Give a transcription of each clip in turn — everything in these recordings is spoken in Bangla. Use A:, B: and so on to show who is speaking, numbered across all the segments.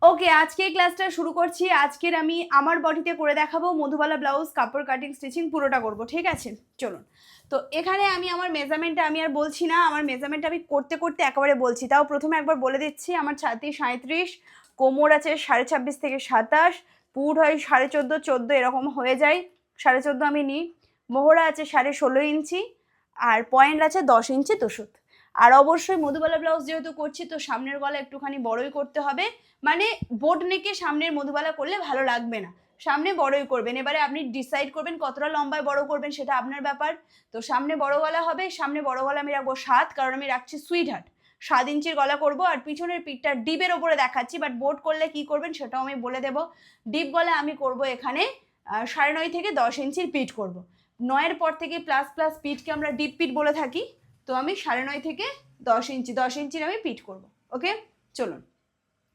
A: ওকে, আজকে ক্লাসটা শুরু করছি। আজকের আমি আমার বডিতে করে দেখাবো মধুবালা ব্লাউজ কাপড় কাটিং স্টিচিং পুরোটা করব, ঠিক আছে? চলুন। তো এখানে আমি আমার মেজারমেন্টটা আমি আর বলছি না, আমার মেজারমেন্টটা আমি করতে করতে একেবারে বলছি। তাও প্রথমে একবার বলে দিচ্ছি, আমার ছাতি 37, কোমর আছে 26.5 থেকে 27, পুট হয় 14.5, 14 এরকম হয়ে যায়, 14.5 আমি নিই। মোহরা আছে 16.5 ইঞ্চি, আর পয়েন্ট আছে 10 ইঞ্চি দুশুত। আর অবশ্যই মধুবালা ব্লাউজ যেহেতু করছি, তো সামনের গলা একটুখানি বড়ই করতে হবে। মানে বোট নেকে সামনের মধুবালা করলে ভালো লাগবে না, সামনে বড়ই করবেন। এবারে আপনি ডিসাইড করবেন কতটা লম্বায় বড় করবেন, সেটা আপনার ব্যাপার। তো সামনে বড় গলা হবে, সামনে বড় গলা আমি রাখবো 7, কারণ আমি রাখছি সুইট হার্ট, 7 ইঞ্চির গলা করব। আর পিছনের পিঠটা ডিপের ওপরে দেখাচ্ছি, বাট বোট করলে কি করবেন সেটাও আমি বলে দেবো। ডিপ গলা আমি করব এখানে 9.5 থেকে 10 ইঞ্চির পিঠ করব। 9-এর পর থেকে প্লাস প্লাস পিঠকে আমরা ডিপ পিঠ বলে থাকি। তো আমি 9.5 থেকে 10 ইঞ্চি, 10 ইঞ্চির আমি পিঠ করব। ওকে, চলুন।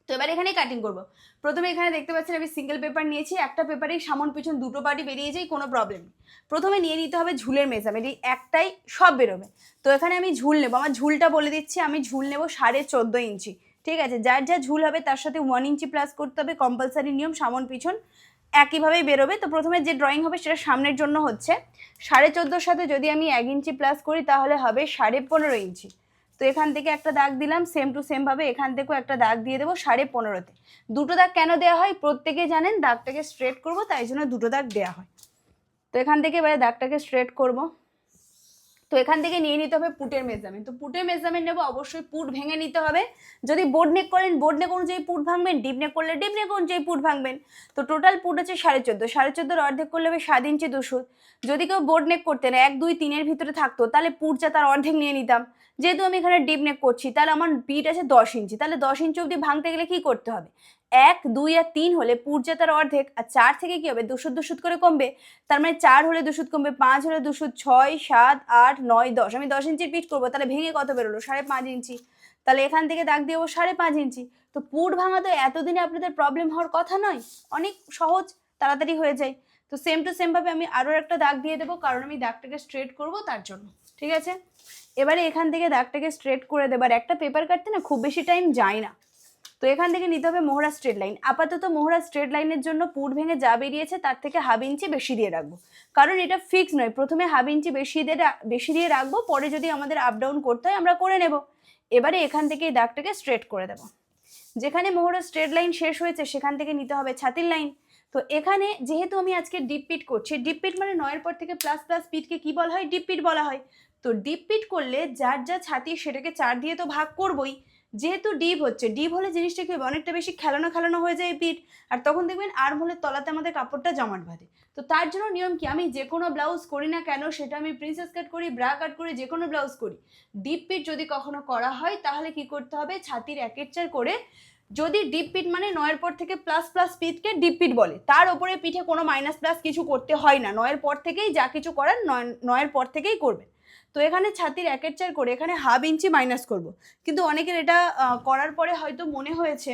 A: তো এবার এখানে কাটিং করব। প্রথমে এখানে দেখতে পাচ্ছেন আমি সিঙ্গেল পেপার নিয়েছি, একটা পেপারেই সামন পিছন দুটো পার্টি বেরিয়ে যায়, কোনো প্রবলেম নেই। প্রথমে নিয়ে নিতে হবে ঝুলের মেজারমেন্ট, এই একটাই সব বেরোবে। তো এখানে আমি ঝুল নেবো, আমার ঝুলটা বলে দিচ্ছি, আমি ঝুল নেবো 14.5 ইঞ্চি, ঠিক আছে? যার যা ঝুল হবে তার সাথে 1 ইঞ্চি প্লাস করতে হবে, কম্পালসারি নিয়ম, সামন পিছন একইভাবেই বেরোবে। তো প্রথমে যে ড্রয়িং হবে সেটা সামনের জন্য হচ্ছে 14.5-র সাথে যদি আমি 1 ইঞ্চি প্লাস করি তাহলে হবে 15.5 ইঞ্চি। তো এখান থেকে একটা দাগ দিলাম, সেম টু সেম ভাবে এখান থেকেও একটা দাগ দিয়ে দেবো 15.5-তে। দুটো দাগ কেন দেওয়া হয় প্রত্যেকে জানেন, দাগটাকে স্ট্রেট করব তাই জন্য দুটো দাগ দেওয়া হয়। তো এখান থেকে এবারে দাগটাকে স্ট্রেট করব। তো এখান থেকে নিয়ে নিতে হবে পুটের মেজারমেন্ট। তো পুটের মেজারমেন্ট নেবো, অবশ্যই পুট ভেঙে নিতে হবে। যদি বোর্ড নেক করেন বোর্ড নেক অনুযায়ী পুট ভাঙবেন, ডিপ নেক করলে ডিপ নেক অনুযায়ী পুট ভাঙবেন। তো টোটাল পুট আছে 14.5, 14.5-র অর্ধেক করলে হবে 7 ইঞ্চি দুশুত। যদি কেউ বোর্ড নেক করতেন 1, 2, 3-এর ভিতরে থাকতো তাহলে পুট যা তার অর্ধেক নিয়ে নিতাম। যেহেতু আমি এখানে ডিপ নেক করছি তাহলে আমার পিঠ আছে 10 ইঞ্চি, তাহলে 10 ইঞ্চি অবধি ভাঙতে গেলে কি করতে হবে, 1, 2 আর 3 হলে পুট যা তার অর্ধেক, আর 4 থেকে কি হবে দুশুত দুশুত করে কমবে। তার মানে 4 হলে দুশুত কমবে, 5 হলে দুশুত, 6, 7, 8, 9, 10। আমি 10 ইঞ্চির পিঠ করবো, তাহলে ভেঙে কত বেরোলো 5.5 ইঞ্চি। তাহলে এখান থেকে দাগ দিয়ে 5.5 ইঞ্চি। তো পুট ভাঙা তো এতদিনে আপনাদের প্রবলেম হওয়ার কথা নয়, অনেক সহজ, তাড়াতাড়ি হয়ে যায়। তো সেম টু সেম ভাবে আমি আরও একটা দাগ দিয়ে দেবো, কারণ আমি দাগটাকে স্ট্রেট করবো তার জন্য, ঠিক আছে? এবারে এখান থেকে দাগটাকে স্ট্রেট করে দেবার, একটা পেপার কাটতে না খুব বেশি টাইম যায় না। তো এখান থেকে নিতে হবে মোহরা স্ট্রেট লাইন। আপাতত মোহরা স্ট্রেট লাইনের জন্য পুট ভেঙে যা বেরিয়েছে তার থেকে 1/2 ইঞ্চি বেশি দিয়ে রাখবো, কারণ এটা ফিক্স নয়। প্রথমে 1/2 ইঞ্চি বেশি দিয়ে রাখবো, পরে যদি আমাদের আপ ডাউন করতে হয় আমরা করে নেব। এবারে এখান থেকে এই দাগটাকে স্ট্রেট করে দেবো। যেখানে মোহরা স্ট্রেট লাইন শেষ হয়েছে সেখান থেকে নিতে হবে ছাতির লাইন। তো এখানে যেহেতু আমি আজকে ডিপ পিট করছি, ডিপ পিট মানে 9-এর পর থেকে প্লাস প্লাস পিটকে কি বলা হয়, ডিপ পিট বলা হয়। তো ডিপ পিট করলে যার যা ছাতি সেটাকে 4 দিয়ে তো ভাগ করবই। যেহেতু ডিপ হচ্ছে, ডিপ হলে জিনিসটা কি হবে, অনেকটা বেশি খেলানো খেলানো হয়ে যায় পিঠ, আর তখন দেখবেন আর্ম হোলের তলাতে আমাদের কাপড়টা জমাট বাঁধে। তো তার জন্য নিয়ম কি, আমি যে কোনো ব্লাউজ করি না কেন, সেটা আমি প্রিন্সেস কাট করি, ব্রা কাট করি, যে কোনো ব্লাউজ করি, ডিপ পিট যদি কখনো করা হয় তাহলে কি করতে হবে, ছাতির 1/4 করে, যদি ডিপ পিট মানে 9-এর পর থেকে প্লাস প্লাস পিটকে ডিপ পিট বলে, তার উপরে পিঠে কোনো মাইনাস প্লাস কিছু করতে হয় না, 9-এর পর থেকেই যা কিছু করার 9-এর পর থেকেই করবে। তো এখানে ছাতির 1/4 করে এখানে 1/2 ইঞ্চি মাইনাস করব। কিন্তু অনেকের এটা করার পরে হয়তো মনে হয়েছে,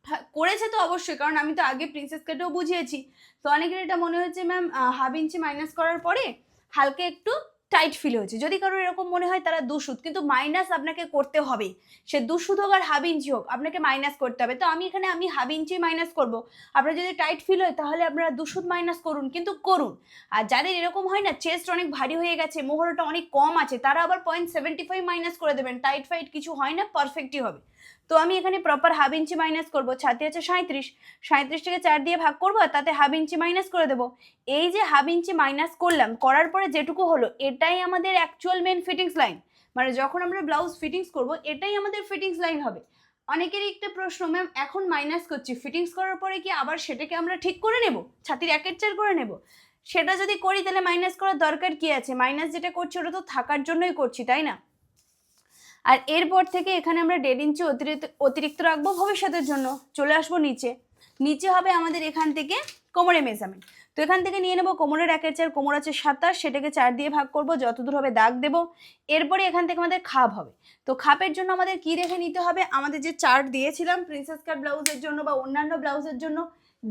A: হ্যাঁ করেছে তো অবশ্যই, কারণ আমি তো আগে প্রিন্সেস কাটেও বুঝিয়েছি। তো অনেকের এটা মনে হয়েছে ম্যাম 1/2 ইঞ্চি মাইনাস করার পরে হালকা একটু টাইট ফিল হয়েছে। যদি কারোর এরকম মনে হয় তারা দুশুত, কিন্তু মাইনাস আপনাকে করতে হবে, সে দুশুত হোক আর 1/2 ইঞ্চি হোক আপনাকে মাইনাস করতে হবে। তো আমি এখানে 1/2 ইঞ্চি মাইনাস করব। আপনার যদি টাইট ফিল হয় তাহলে আপনারা দুশুত মাইনাস করুন, কিন্তু করুন। আর যাদের এরকম হয় না, চেস্ট অনেক ভারী হয়ে গেছে, মোহরটা অনেক কম আছে, তারা আবার 0.75 মাইনাস করে দেবেন, টাইট ফাইট কিছু হয় না, পারফেক্টই হবে। তো আমি এখানে প্রপার 1/2 ইঞ্চি মাইনাস করবো, ছাতি আছে 37, 37 থেকে 4 দিয়ে ভাগ করবো আর তাতে 1/2 ইঞ্চি মাইনাস করে দেবো। এই যে 1/2 ইঞ্চি মাইনাস করলাম, করার পরে যেটুকু হলো এটাই আমাদের অ্যাকচুয়াল মেন ফিটিংস লাইন। মানে যখন আমরা ব্লাউজ ফিটিংস করবো এটাই আমাদের ফিটিংস লাইন হবে। অনেকেরই একটা প্রশ্ন, ম্যাম এখন মাইনাস করছি, ফিটিংস করার পরে কি আবার সেটাকে আমরা ঠিক করে নেব, ছাতির 1/4 করে নেব? সেটা যদি করি তাহলে মাইনাস করার দরকার কি আছে, মাইনাস যেটা করছি ওটা তো থাকার জন্যই করছি, তাই না? আর এরপর থেকে এখানে আমরা 1.5 ইঞ্চি অতিরিক্ত রাখবো ভবিষ্যতের জন্য। চলে আসবো নিচে, নিচে হবে আমাদের এখান থেকে কোমরের মেজারমেন্ট। তো এখান থেকে নিয়ে নেবো কোমরের 1/4, কোমর আছে 27, সেটাকে 4 দিয়ে ভাগ করবো, যতদূর হবে দাগ দেবো। এরপরে এখান থেকে আমাদের খাপ হবে। তো খাপের জন্য আমাদের কি রেখে নিতে হবে, আমাদের যে চার্ট দিয়েছিলাম প্রিন্সেস কাট ব্লাউজের জন্য বা অন্যান্য ব্লাউজের জন্য,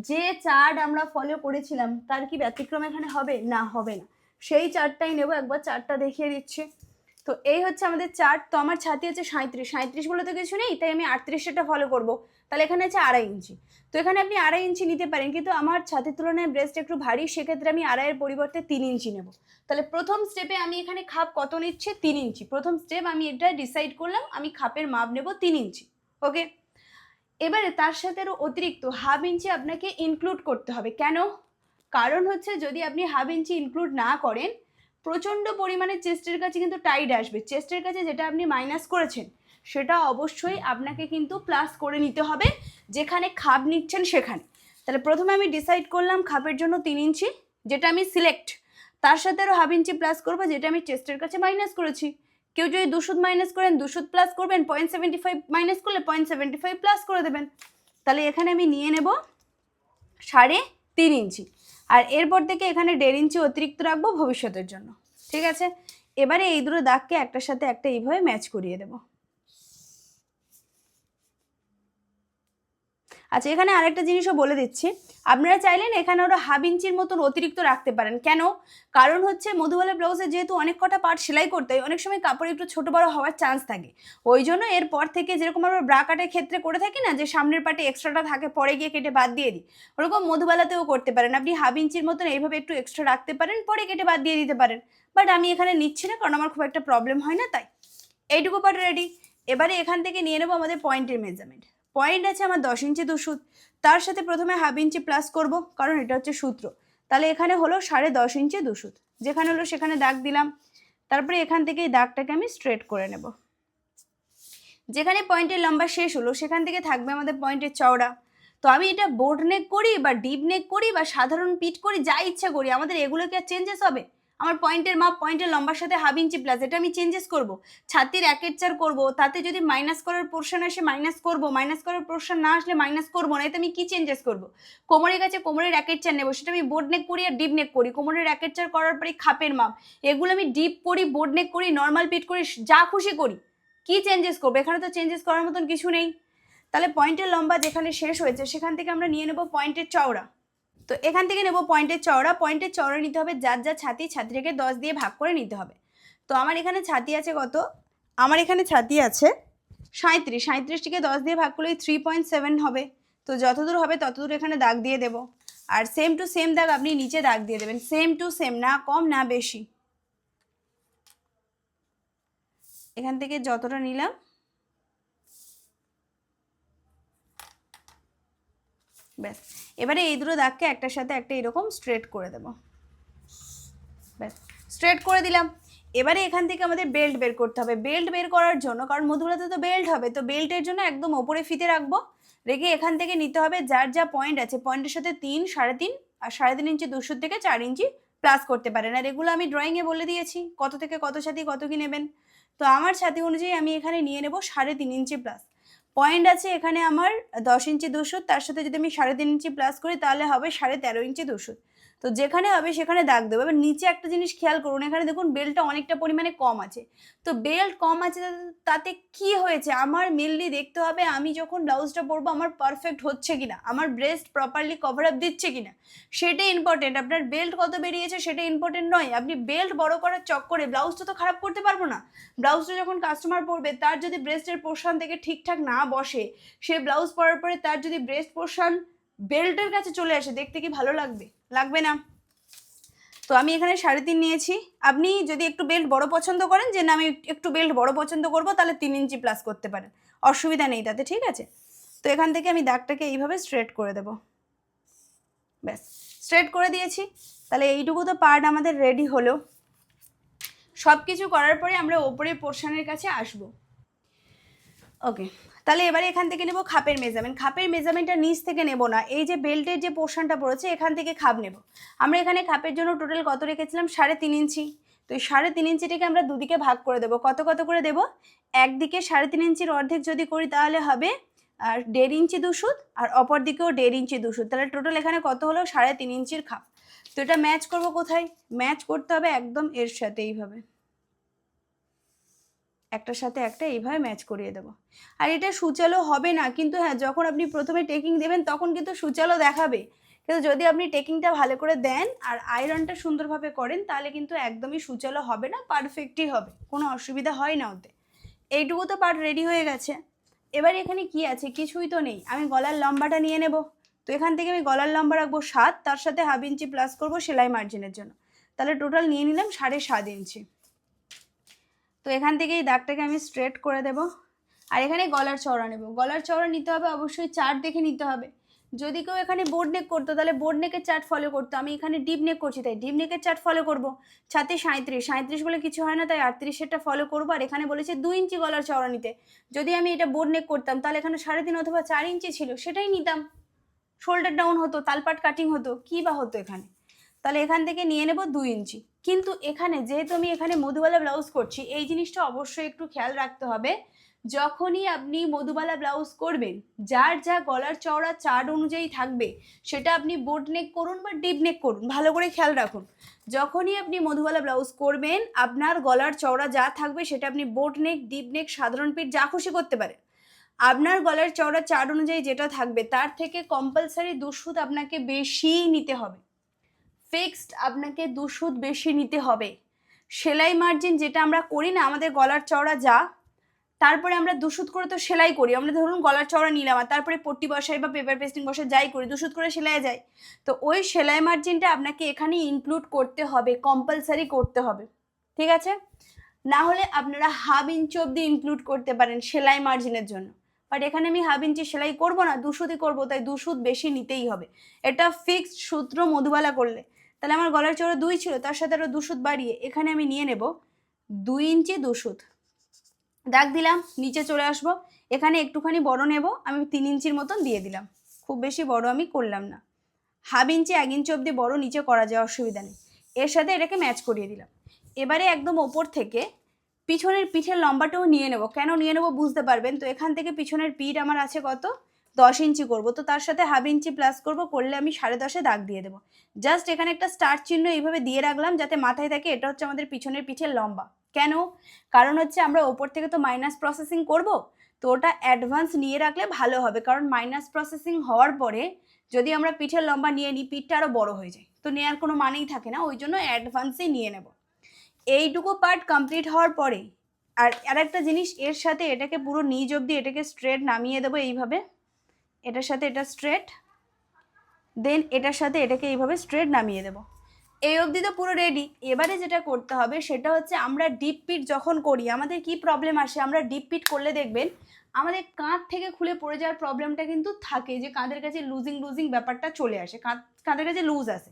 A: যে চার্ট আমরা ফলো করেছিলাম তার কি ব্যতিক্রম এখানে হবে না, হবে না। সেই চার্টটাই নেবো, একবার চার্টটা দেখিয়ে দিচ্ছি। তো তো এই হচ্ছে আমাদের চার্ট। তো আমার ছাতি আছে 37 বলে তো কিছু নেই, তাই আমি 38টা ফলো করব। তাহলে এখানে আছে 2.5 ইঞ্চি। তো এখানে আপনি 2.5 ইঞ্চি নিতে পারেন, কিন্তু আমার ছাতির তুলনায় ব্রেস্ট একটু ভারী, সেক্ষেত্রে আমি 2.5 এর পরিবর্তে 3 ইঞ্চি নেব। তাহলে প্রথম স্টেপে আমি এখানে খাপ কত নিচ্ছে? 3 ইঞ্চি। প্রথম স্টেপ আমি এটা ডিসাইড করলাম, আমি খাপের মাপ নেব 3 ইঞ্চি। ওকে, এবারে তার সাথে আরও অতিরিক্ত 1/2 ইঞ্চি আপনাকে ইনক্লুড করতে হবে। কেন? কারণ হচ্ছে যদি আপনি 1/2 ইঞ্চি ইনক্লুড না করেন, প্রচণ্ড পরিমাণে চেস্টের কাছে কিন্তু টাইট আসবে। চেস্টের কাছে যেটা আপনি মাইনাস করেছেন সেটা অবশ্যই আপনাকে কিন্তু প্লাস করে নিতে হবে যেখানে খাপ নিচ্ছেন সেখানে। তাহলে প্রথমে আমি ডিসাইড করলাম খাপের জন্য 3 ইঞ্চি, যেটা আমি সিলেক্ট, তার সাথে আরও 1/2 ইঞ্চি প্লাস করবো যেটা আমি চেস্টের কাছে মাইনাস করেছি। কেউ যদি 2 সুত মাইনাস করেন 2 সুত প্লাস করবেন, 0.75 মাইনাস করলে 0.75 প্লাস করে দেবেন। তাহলে এখানে আমি নিয়ে নেব 3.5 ইঞ্চি, আর এরপর থেকে এখানে 1.5 ইঞ্চি অতিরিক্ত রাখবো ভবিষ্যতের জন্য। ঠিক আছে, এবারে এই দুটো দাগকে একটার সাথে একটা এইভাবে ম্যাচ করিয়ে দেব। আচ্ছা, এখানে আরেকটা জিনিসও বলে দিচ্ছি, আপনারা চাইলেন এখানে ওরা 1/2 ইঞ্চির মতন অতিরিক্ত রাখতে পারেন। কেন? কারণ হচ্ছে মধুবালা ব্লাউজে যেহেতু অনেক কটা পার্ট সেলাই করতে হয়, অনেক সময় কাপড় একটু ছোটো বড়ো হওয়ার চান্স থাকে। ওই জন্য এরপর থেকে যেরকম আমরা ব্রা কাটের ক্ষেত্রে করে থাকি না, যে সামনের পার্টে এক্সট্রাটা থাকে পরে গিয়ে কেটে বাদ দিয়ে দিই, ওরকম মধুবালাতেও করতে পারেন। আপনি 1/2 ইঞ্চির মতন এইভাবে একটু এক্সট্রা রাখতে পারেন, পরে কেটে বাদ দিয়ে দিতে পারেন। বাট আমি এখানে নিচ্ছি না, কারণ আমার খুব একটা প্রবলেম হয় না, তাই এইটুকু পার্ট রেডি। এবারে এখান থেকে নিয়ে নেবো আমাদের পয়েন্টের মেজারমেন্ট। পয়েন্ট আছে আমার 10 ইঞ্চি 2 সুত, তার সাথে প্রথমে 1/2 ইঞ্চি প্লাস করব, কারণ এটা হচ্ছে সূত্র। তাহলে এখানে হলো 10.5 ইঞ্চি 2 সুত, যেখানে হলো সেখানে দাগ দিলাম। তারপরে এখান থেকে এই দাগটাকে আমি স্ট্রেট করে নেব। যেখানে পয়েন্টের লম্বা শেষ হলো সেখান থেকে থাকবে আমাদের পয়েন্টের চওড়া। তো আমি এটা বোর্ড নেক করি বা ডিপ নেক করি বা সাধারণ পিট করি, যা ইচ্ছা করি, আমাদের এগুলো কি আর চেঞ্জেস হবে? আমার পয়েন্টের মাপ পয়েন্টের লম্বার সাথে 1/2 ইঞ্চি প্লাস, এটা আমি চেঞ্জেস করব। ছাতির 1/4 করব, তাতে যদি মাইনাস করার পোর্শন আসে মাইনাস করব, মাইনাস করার পোর্শন না আসলে মাইনাস করব না। এতে আমি কি চেঞ্জেস করব? কোমরের কাছে কোমরের 1/4 নেব, সেটা আমি বোর্ড নেক করি আর ডিপ নেক করি। কোমরের 1/4 করার পরে খাপের মাপ, এগুলো আমি ডিপ করি, বোর্ড নেক করি, নর্মাল পিট করি, যা খুশি করি। কি চেঞ্জেস করবো? এখানে তো চেঞ্জেস করার মতন কিছু নেই। তাহলে পয়েন্টের লম্বা যেখানে শেষ হয়েছে সেখান থেকে আমরা নিয়ে নেব পয়েন্টের চওড়া। তো এখান থেকে নেব পয়েন্টের চওড়া। পয়েন্টের চওড়া নিতে হবে যার যা ছাতি, ছাতিটাকে 10 দিয়ে ভাগ করে নিতে হবে। তো আমার এখানে ছাতি আছে কত? আমার এখানে ছাতি আছে 37। 37টিকে 10 দিয়ে ভাগ করলে 3.7 হবে। তো যতদূর হবে ততদূর এখানে দাগ দিয়ে দেব। আর সেম টু সেম দাগ আপনি নিচে দাগ দিয়ে দেবেন, সেম টু সেম, না কম না বেশি। এখান থেকে যতটা নিলাম ব্যাস। এবারে এই দুটো দাগকে একটার সাথে একটা এরকম স্ট্রেট করে দেব। ব্যাস, স্ট্রেট করে দিলাম। এবারে এখান থেকে আমাদের বেল্ট বের করতে হবে। বেল্ট বের করার জন্য, কারণ মধুরাতে তো বেল্ট হবে, তো বেল্টের জন্য একদম ওপরে ফিতে রাখবো, রেখে এখান থেকে নিতে হবে যার যা পয়েন্ট আছে, পয়েন্টের সাথে 3, 3.5 আর 3.5 ইঞ্চি 200 থেকে 4 ইঞ্চি প্লাস করতে পারেন। আর এগুলো আমি ড্রয়িংয়ে বলে দিয়েছি কত থেকে কত ছাতি কত কি নেবেন। তো আমার ছাতি অনুযায়ী আমি এখানে নিয়ে নেব 3.5 ইঞ্চি প্লাস। পয়েন্ট আছে এখানে আমার 10 ইঞ্চি 200, তার সাথে যদি আমি 3.5 ইঞ্চি প্লাস করি তাহলে হবে 13.5 ইঞ্চি 200। তো যেখানে হবে সেখানে দাগ দেবো। এবার নিচে একটা জিনিস খেয়াল করুন, এখানে দেখুন বেল্টটা অনেকটা পরিমাণে কম আছে। তো বেল্ট কম আছে তাতে কি হয়েছে, আমার মেনলি দেখতে হবে আমি যখন ব্লাউজটা পরবো আমার পারফেক্ট হচ্ছে কিনা, আমার ব্রেস্ট প্রপারলি কভার আপ দিচ্ছে কিনা, সেটাই ইম্পর্টেন্ট। আপনার বেল্ট কত বেরিয়েছে সেটা ইম্পর্টেন্ট নয়। আপনি বেল্ট বড় করার চক্করে ব্লাউজটা তো খারাপ করতে পারবো না। ব্লাউজটা যখন কাস্টমার পরবে তার যদি ব্রেস্টের পোর্শন থেকে ঠিকঠাক না বসে, সে ব্লাউজ পরার পরে তার যদি ব্রেস্ট পোর্শন বেল্টের কাছে চলে আসে, দেখতে কি ভালো লাগবে? লাগবে না। তো আমি এখানে 3.5 নিয়েছি। আপনি যদি একটু বেল্ট বড় পছন্দ করেন, যে না আমি একটু বেল্ট বড় পছন্দ করব, তাহলে 3 ইঞ্চি প্লাস করতে পারেন, অসুবিধা নেই তাতে, ঠিক আছে। তো এখান থেকে আমি দাগটাকে এইভাবে স্ট্রেট করে দেব। ব্যাস, স্ট্রেট করে দিয়েছি। তাহলে এইটুকু তো পার্ট আমাদের রেডি হলো। সব কিছু করার পরে আমরা ওপরের পোর্শনের কাছে আসবো। ওকে, তাহলে এবারে এখান থেকে নেব খাপের মেজারমেন্ট। খাপের মেজারমেন্টটা নিচ থেকে নেব না, এই যে বেল্টের যে পোর্শনটা পড়েছে এখান থেকে খাপ নেব। আমরা এখানে খাপের জন্য টোটাল কত রেখেছিলাম? 3.5 ইঞ্চি। তো এই 3.5 ইঞ্চিটাকে আমরা দুদিকে ভাগ করে দেবো। কত কত করে দেব? একদিকে 3.5 ইঞ্চির অর্ধেক যদি করি তাহলে হবে 1.5 ইঞ্চি 2 সুত, আর অপর দিকেও 1.5 ইঞ্চি 2 সুত। তাহলে টোটাল এখানে কত হলো? 3.5 ইঞ্চির খাপ। তো এটা ম্যাচ করব কোথায়? ম্যাচ করতে হবে একদম এর সাথে, এইভাবে একটার সাথে একটা এইভাবে ম্যাচ করিয়ে দেবো। আর এটা সুচালো হবে না, কিন্তু হ্যাঁ যখন আপনি প্রথমে টেকিং দেবেন তখন কিন্তু সুচালো দেখাবে, কিন্তু যদি আপনি টেকিংটা ভালো করে দেন আর আয়রনটা সুন্দরভাবে করেন তাহলে কিন্তু একদমই সুচালো হবে না, পারফেক্টই হবে, কোনো অসুবিধা হয় না ওতে। এইটুকু তো পার্ট রেডি হয়ে গেছে। এবার এখানে কি আছে, কিছুই তো নেই। আমি গলার লম্বাটা নিয়ে নেব। তো এখান থেকে আমি গলার লম্বা রাখবো 7, তার সাথে হাফ ইঞ্চি প্লাস করবো সেলাই মার্জিনের জন্য, তাহলে টোটাল নিয়ে নিলাম 7.5 ইঞ্চি। তো এখান থেকে এই দাগটাকে আমি স্ট্রেট করে দেব। আর এখানে গলার চওড়া নেব। গলার চওড়া নিতে হবে অবশ্যই চার্ট দেখে নিতে হবে। যদি কেউ এখানে বোর্ড নেক করতো তাহলে বোর্ড নেকের চার্ট ফলো করতো, আমি এখানে ডিপ নেক করছি তাই ডিপ নেকের চার্ট ফলো করবো। 37 বলে কিছু হয় না তাই 38-এরটা ফলো করবো। আর এখানে বলেছে 2 ইঞ্চি গলার চওড়া নিতে। যদি আমি এটা বোর্ড নেক করতাম তাহলে এখানে 3.5 অথবা 4 ইঞ্চি ছিল, সেটাই নিতাম, শোল্ডার ডাউন হতো, তালপাট কাটিং হতো, কী বা হতো এখানে। তাহলে এখান থেকে নিয়ে নেব 2 ইঞ্চি। কিন্তু এখানে যেহেতু আমি এখানে মধুবালা ব্লাউজ করছি, এই জিনিসটা অবশ্যই একটু খেয়াল রাখতে হবে। যখনই আপনি মধুবালা ব্লাউজ করবেন, যার যা গলার চওড়া চার্ট অনুযায়ী থাকবে, সেটা আপনি বোট নেক করুন বা ডিপ নেক করুন, ভালো করে খেয়াল রাখুন। যখনই আপনি মধুবালা ব্লাউজ করবেন, আপনার গলার চওড়া যা থাকবে সেটা আপনি বোট নেক, ডিপ নেক, সাধারণ পিঠ যা খুশি করতে পারেন। আপনার গলার চওড়া চার্ট অনুযায়ী যেটা থাকবে তার থেকে কম্পালসারি 2 সুত আপনাকে বেশি নিতে হবে, ফিক্সড আপনাকে 2 সুত বেশি নিতে হবে। সেলাই মার্জিন যেটা আমরা করি না, আমাদের গলার চওড়া যা, তারপরে আমরা 2 সুত করে তো সেলাই করি। আমরা ধরুন গলার চওড়া নিলাম আর তারপরে পট্টি বসাই বা পেপার পেস্টিং বসাই, যাই করি 2 সুত করে সেলাই যায়। তো ওই সেলাই মার্জিনটা আপনাকে এখানে ইনক্লুড করতে হবে, কম্পালসারি করতে হবে, ঠিক আছে? না হলে আপনারা হাফ ইঞ্চি অবধি ইনক্লুড করতে পারেন সেলাই মার্জিনের জন্য, বাট এখানে আমি হাফ ইঞ্চি সেলাই করবো না, 2 সুতই করবো, তাই 2 সুত বেশি নিতেই হবে। এটা ফিক্সড সূত্র মধুবালা করলে। তাহলে আমার গলার চওড়া 2 ছিল, তার সাথে আরও 2 সুত বাড়িয়ে এখানে আমি নিয়ে নেব 2 ইঞ্চি 2 সুত। দাগ দিলাম, নিচে চলে আসবো। এখানে একটুখানি বড় নেব, আমি 3 ইঞ্চির মতন দিয়ে দিলাম, খুব বেশি বড় আমি করলাম না। হাফ ইঞ্চি 1 ইঞ্চি অবধি বড় নিচে করা যায়, অসুবিধা নেই। এর সাথে এটাকে ম্যাচ করিয়ে দিলাম। এবারে একদম ওপর থেকে পিছনের পিঠের লম্বাটাও নিয়ে নেব। কেন নিয়ে নেব বুঝতে পারবেন। তো এখান থেকে পিছনের পিঠ আমার আছে কত, 10 ইঞ্চি করব, তো তার সাথে হাফ ইঞ্চি প্লাস করব, করলে আমি 10.5 দাগ দিয়ে দেবো। জাস্ট এখানে একটা স্টার চিহ্ন এইভাবে দিয়ে রাখলাম যাতে মাথায় থাকে এটা হচ্ছে আমাদের পিছনের পিঠের লম্বা। কেন? কারণ হচ্ছে আমরা ওপর থেকে তো মাইনাস প্রসেসিং করব, তো ওটা অ্যাডভান্স নিয়ে রাখলে ভালো হবে। কারণ মাইনাস প্রসেসিং হওয়ার পরে যদি আমরা পিঠের লম্বা নিয়ে নিই, পিঠটা আরও বড় হয়ে যায়, তো নেওয়ার কোনো মানেই থাকে না, ওই জন্য অ্যাডভান্সই নিয়ে নেব। এইটুকু পার্ট কমপ্লিট হওয়ার পরে আর একটা জিনিস, এর সাথে এটাকে পুরো নিচ অবধি এটাকে স্ট্রেট নামিয়ে দেবো এইভাবে, এটার সাথে এটা স্ট্রেট, দেন এটার সাথে এটাকে এইভাবে স্ট্রেট নামিয়ে দেবো। এই অবধি তো পুরো রেডি। এবারে যেটা করতে হবে সেটা হচ্ছে, আমরা ডিপ পিট যখন করি আমাদের কি প্রবলেম আসে, আমরা ডিপ পিট করলে দেখবেন আমাদের কাঁধ থেকে খুলে পড়ে যাওয়ার প্রবলেমটা কিন্তু থাকে, যে কাঁধের কাছে লুজিং ব্যাপারটা চলে আসে, কাঁধের কাছে লুজ আসে।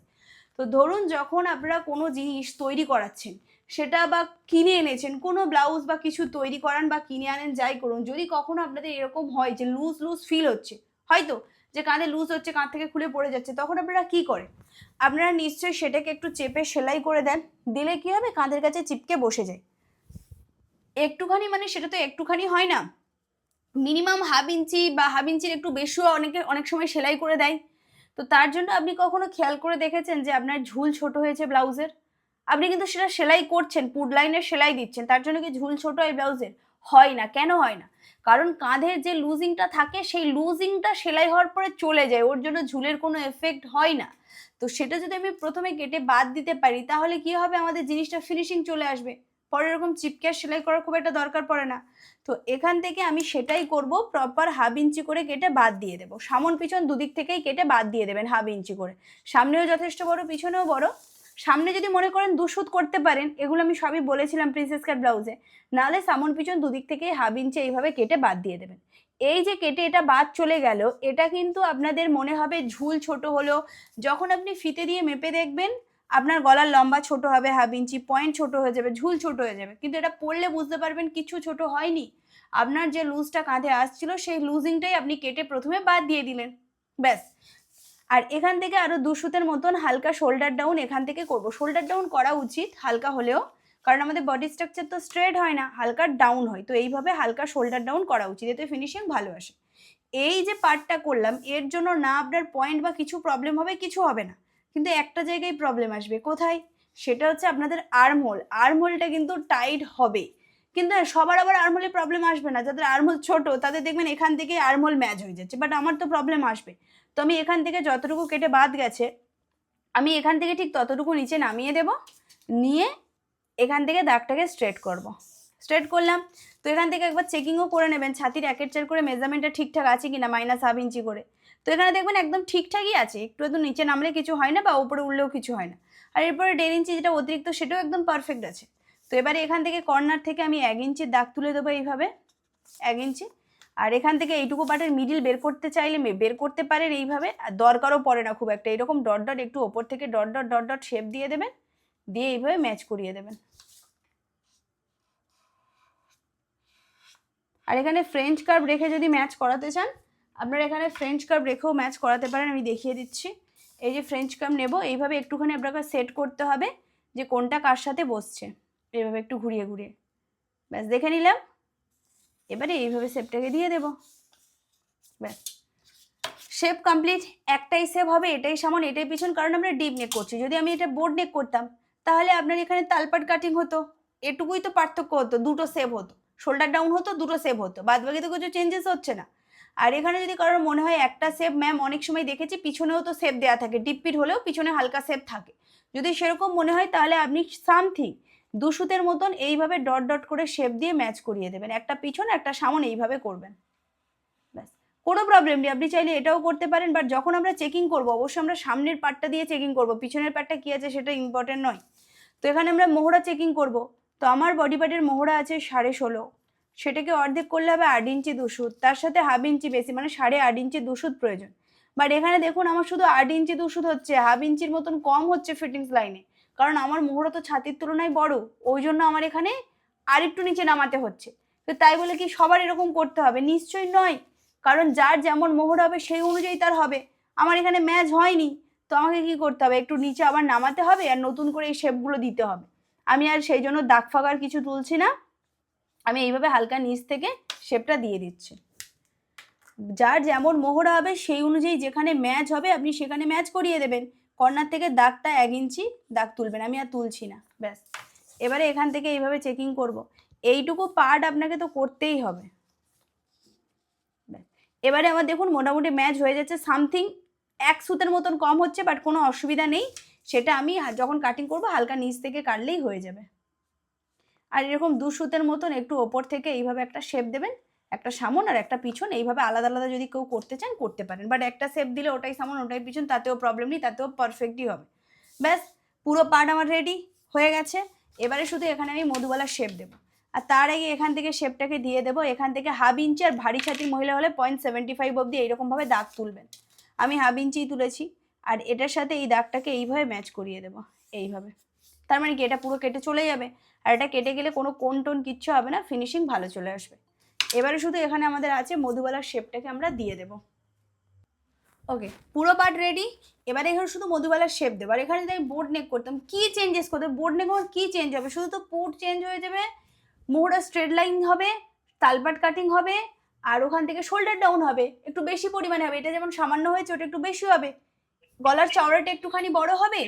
A: তো ধরুন যখন আপনারা কোনো জিনিস তৈরি করাচ্ছেন, সেটা বা কিনে এনেছেন, কোনো ব্লাউজ বা কিছু তৈরি করান বা কিনে আনেন, যাই করুন, যদি কখনো আপনাদের এরকম হয় যে লুজ ফিল হচ্ছে, হয়তো যে কাঁধে লুজ হচ্ছে, কাঁধ থেকে খুলে পড়ে যাচ্ছে, তখন আপনারা কি করেন? আপনারা নিশ্চয়ই সেটাকে একটু চেপে সেলাই করে দেন, দিলে কি হবে, কাঁধের কাছে চিপকে বসে যায়। একটুখানি মানে সেটা তো একটুখানি হয় না, মিনিমাম হাফ ইঞ্চি বা হাফ ইঞ্চির একটু বেশিও অনেক সময় সেলাই করে দেয়। তো তার জন্য আপনি কখনো খেয়াল করে দেখেছেন যে আপনার ঝুল ছোট হয়েছে ব্লাউজের? আপনি কিন্তু সেটা সেলাই করছেন, পুড লাইনের সেলাই দিচ্ছেন, তার জন্য কি ঝুল ছোট হয় ব্লাউজের? হয় না। কেন হয় না? কারণ কাঁধের যে লুজিংটা থাকে সেই লুজিংটা সেলাই হওয়ার পরে চলে যায়, ওর জন্য ঝুলের কোনো এফেক্ট হয় না। তো সেটা যদি আমি প্রথমে কেটে বাদ দিতে পারি তাহলে কি হবে, আমাদের জিনিসটা ফিনিশিং চলে আসবে, পরে এরকম চিপকে সেলাই করার খুব একটা দরকার পড়ে না। তো এখান থেকে আমি সেটাই করব, প্রপার হাফ ইঞ্চি করে কেটে বাদ দিয়ে দেবো। সামন পিছন দুদিক থেকেই কেটে বাদ দিয়ে দেবেন হাফ ইঞ্চি করে, সামনেও যথেষ্ট বড় পিছনেও বড়। সামনে যদি মনে করেন 2 সুত করতে পারেন, এগুলো আমি সবই বলেছিলাম প্রিন্সেস কাট ব্লাউজে, নাহলে সামন পিছন দুদিক থেকেই হাফ ইঞ্চি এইভাবে কেটে বাদ দিয়ে দেবেন। এই যে কেটে এটা বাদ চলে গেল, এটা কিন্তু আপনাদের মনে হবে ঝুল ছোট হলো, যখন আপনি ফিতে দিয়ে মেপে দেখবেন আপনার গলার লম্বা ছোট হবে, হাফ ইঞ্চি পয়েন্ট ছোট হয়ে যাবে, ঝুল ছোট হয়ে যাবে, কিন্তু এটা পরলে বুঝতে পারবেন কিছু ছোট হয়নি। আপনার যে লুজটা কাঁধে আসছিল সেই লুজিংটাই আপনি কেটে প্রথমে বাদ দিয়ে দিলেন, ব্যাস। আর এখান থেকে আরও 2 সুতের মতন হালকা শোল্ডার ডাউন এখান থেকে করবো। শোল্ডার ডাউন করা উচিত হালকা হলেও, কারণ আমাদের বডি স্ট্রাকচার তো স্ট্রেট হয় না, হালকা ডাউন হয়, তো এইভাবে হালকা শোল্ডার ডাউন করা উচিত, এতে ফিনিশিং ভালো আসে। এই যে পার্টটা করলাম, এর জন্য না আপনার পয়েন্ট বা কিছু প্রবলেম হবে, কিছু হবে না, কিন্তু একটা জায়গায় প্রবলেম আসবে। কোথায়? সেটা হচ্ছে আপনাদের আর্মহোল। আর্মহোলটা কিন্তু টাইট হবে, কিন্তু সবার আবার আর্মহোলে প্রবলেম আসবে না, যাদের আর্মহোল ছোট তাদের দেখবেন এখান থেকে আর্মহোল ম্যাচ হয়ে যাচ্ছে, বাট আমার তো প্রবলেম আসবে। তো আমি এখান থেকে যতটুকু কেটে বাদ গেছে আমি এখান থেকে ঠিক ততটুকু নিচে নামিয়ে দেব, নিয়ে এখান থেকে দাগটাকে স্ট্রেট করব। স্ট্রেট করলাম। তো এখান থেকে একবার চেকিংও করে নেবেন ছাতির 1/4 করে মেজারমেন্টটা ঠিকঠাক আছে কিনা, -1/2 ইঞ্চি করে। তো এখানে দেখবেন একদম ঠিকঠাকই আছে, একটু একটু নিচে নামলে কিছু হয় না বা উপরে উঠলেও কিছু হয় না। আর এরপরে 1.5 ইঞ্চি যেটা অতিরিক্ত সেটাও একদম পারফেক্ট আছে। তো এবারে এখান থেকে কর্নার থেকে আমি 1 ইঞ্চির দাগ তুলে দেবো এইভাবে, 1 ইঞ্চি। আর এখান থেকে এইটুকু পার্টের মিডিল বের করতে চাইলে বের করতে পারেন এইভাবে, আর দরকারও পড়ে না খুব একটা, এরকম ডট ডট একটু ওপর থেকে dot dot dot dot shape দিয়ে দেবেন, দিয়ে এইভাবে ম্যাচ করিয়ে দেবেন। আর এখানে ফ্রেঞ্চ কার্ভ রেখে যদি ম্যাচ করাতে চান আপনারা এখানে ফ্রেঞ্চ কার্ভ রেখেও ম্যাচ করাতে পারেন, আমি দেখিয়ে দিচ্ছি। এই যে ফ্রেঞ্চ কার্ভ নেব, এইভাবে একটুখানি আপনাকে সেট করতে হবে যে কোনটা কার সাথে বসছে, এইভাবে একটু ঘুরিয়ে ঘুরিয়ে, ব্যাস দেখে নিলাম। এবারে এইভাবে শেপটাকে দিয়ে দেব, ব্যাস শেপ কমপ্লিট। একটাই শেপ হবে, এটাই সামন এটাই পিছন, কারণ আমরা ডিপ নেক করছি। যদি আমি এটা বোর্ড নেক করতাম তাহলে আপনার এখানে তালপাট কাটিং হতো, এটুকুই তো পার্থক্য হতো, দুটো শেপ হতো, শোল্ডার ডাউন হতো, দুটো শেপ হতো, বাদ বাকি তো কিছু চেঞ্জেস হচ্ছে না। আর এখানে যদি কারোর মনে হয় একটা শেপ, ম্যাম অনেক সময় দেখেছি পিছনেও তো শেপ দেওয়া থাকে, ডিপ পিট হলেও পিছনে হালকা শেপ থাকে, যদি সেরকম মনে হয় তাহলে আপনি সামথিং 2 সুতের মতন এইভাবে ডট ডট করে শেপ দিয়ে ম্যাচ করিয়ে দেবেন, একটা পিছন একটা সামন এইভাবে করবেন, ব্যাস কোনো প্রবলেম নেই। আপনি চাইলে এটাও করতে পারেন, বাট যখন আমরা চেকিং করব অবশ্যই আমরা সামনের পার্টটা দিয়ে চেকিং করব, পিছনের পার্টটা কি আছে সেটা ইম্পর্টেন্ট নয়। তো এখানে আমরা মোহরা চেকিং করব। তো আমার বডি পার্টের মোহরা আছে 16.5, সেটাকে অর্ধেক করলে হবে 8 ইঞ্চি 2 সুত, তার সাথে 1/2 ইঞ্চি বেশি মানে 8.5 ইঞ্চি 2 সুত প্রয়োজন। বাট এখানে দেখুন আমার শুধু 8 ইঞ্চি 2 সুত হচ্ছে, 1/2 ইঞ্চির মতন কম হচ্ছে ফিটিংস লাইনে, কারণ আমার মোহরা তো ছাতির তুলনায় বড়, ওই জন্য আমার এখানে আর একটু নিচে নামাতে হচ্ছে। তো তাই বলে কি সবার এরকম করতে হবে? নিশ্চয়ই নয়, কারণ যার যেমন মোহর হবে সেই অনুযায়ী তার হবে। আমার এখানে ম্যাচ হয়নি, তো আমাকে কি করতে হবে, একটু নিচে আবার নামাতে হবে আর নতুন করে এই শেপগুলো দিতে হবে। আমি আর সেই জন্য দাগ ফাগার কিছু তুলছি না, আমি এইভাবে হালকা নিচ থেকে শেপটা দিয়ে দিচ্ছি। যার যেমন মোহরা হবে সেই অনুযায়ী যেখানে ম্যাচ হবে আপনি সেখানে ম্যাচ করিয়ে দেবেন। কর্নার থেকে দাগটা 1 ইঞ্চি দাগ তুলবেন, আমি আর তুলছি না, ব্যাস। এবারে এখান থেকে এইভাবে চেকিং করব, এইটুকু পার্ট আপনাকে তো করতেই হবে। এবারে আমার দেখুন মোটামুটি ম্যাচ হয়ে যাচ্ছে, সামথিং 1 সুতের মতন কম হচ্ছে, বাট কোনো অসুবিধা নেই, সেটা আমি যখন কাটিং করব হালকা নিচ থেকে কাটলেই হয়ে যাবে। আর এরকম 2 সুতের মতন একটু ওপর থেকে এইভাবে একটা শেপ দেবেন, একটা সামন আর একটা পিছন, এইভাবে আলাদা আলাদা যদি কেউ করতে চান করতে পারেন, বাট একটা শেপ দিলে ওটাই সামন ওটাই পিছন তাতেও প্রবলেম নেই, তাতেও পারফেক্টই হবে। ব্যাস পুরো পার্ট আমার রেডি হয়ে গেছে। এবারে শুধু এখানে আমি মধুবালার শেপ দেবো, আর তার আগে এখান থেকে শেপটাকে দিয়ে দেবো। এখান থেকে 1/2 ইঞ্চি, আর ভারী ছাতির মহিলা হলে 0.75 অবধি এইরকমভাবে দাগ তুলবেন, আমি 1/2 ইঞ্চিই তুলেছি। আর এটার সাথে এই দাগটাকে এইভাবে ম্যাচ করিয়ে দেবো, এইভাবে। তার মানে কি এটা পুরো কেটে চলে যাবে, আর এটা কেটে গেলে কোনো কোন টোন কিচ্ছু হবে না, ফিনিশিং ভালো চলে আসবে। এবারে শুধু এখানে আমাদের আছে মধুবালার শেপটাকে আমরা দিয়ে দেব। ওকে, পুরো পার্ট রেডি। এবারে এখানে শুধু মধুবালার শেপ দেবো। আর এখানে যদি আমি বোর্ড নেক করতাম কি চেঞ্জেস করতে, বোর্ড নেক আমার কি চেঞ্জ হবে, শুধু তো পুট চেঞ্জ হয়ে যাবে, মোহরা স্ট্রেট লাইন হবে, তালপাট কাটিং হবে, আর ওখান থেকে শোল্ডার ডাউন হবে, একটু বেশি পরিমাণে হবে, এটা যেমন সামান্য হয়েছে ওটা একটু বেশি হবে, গলার চওড়াটা একটুখানি বড় হবে,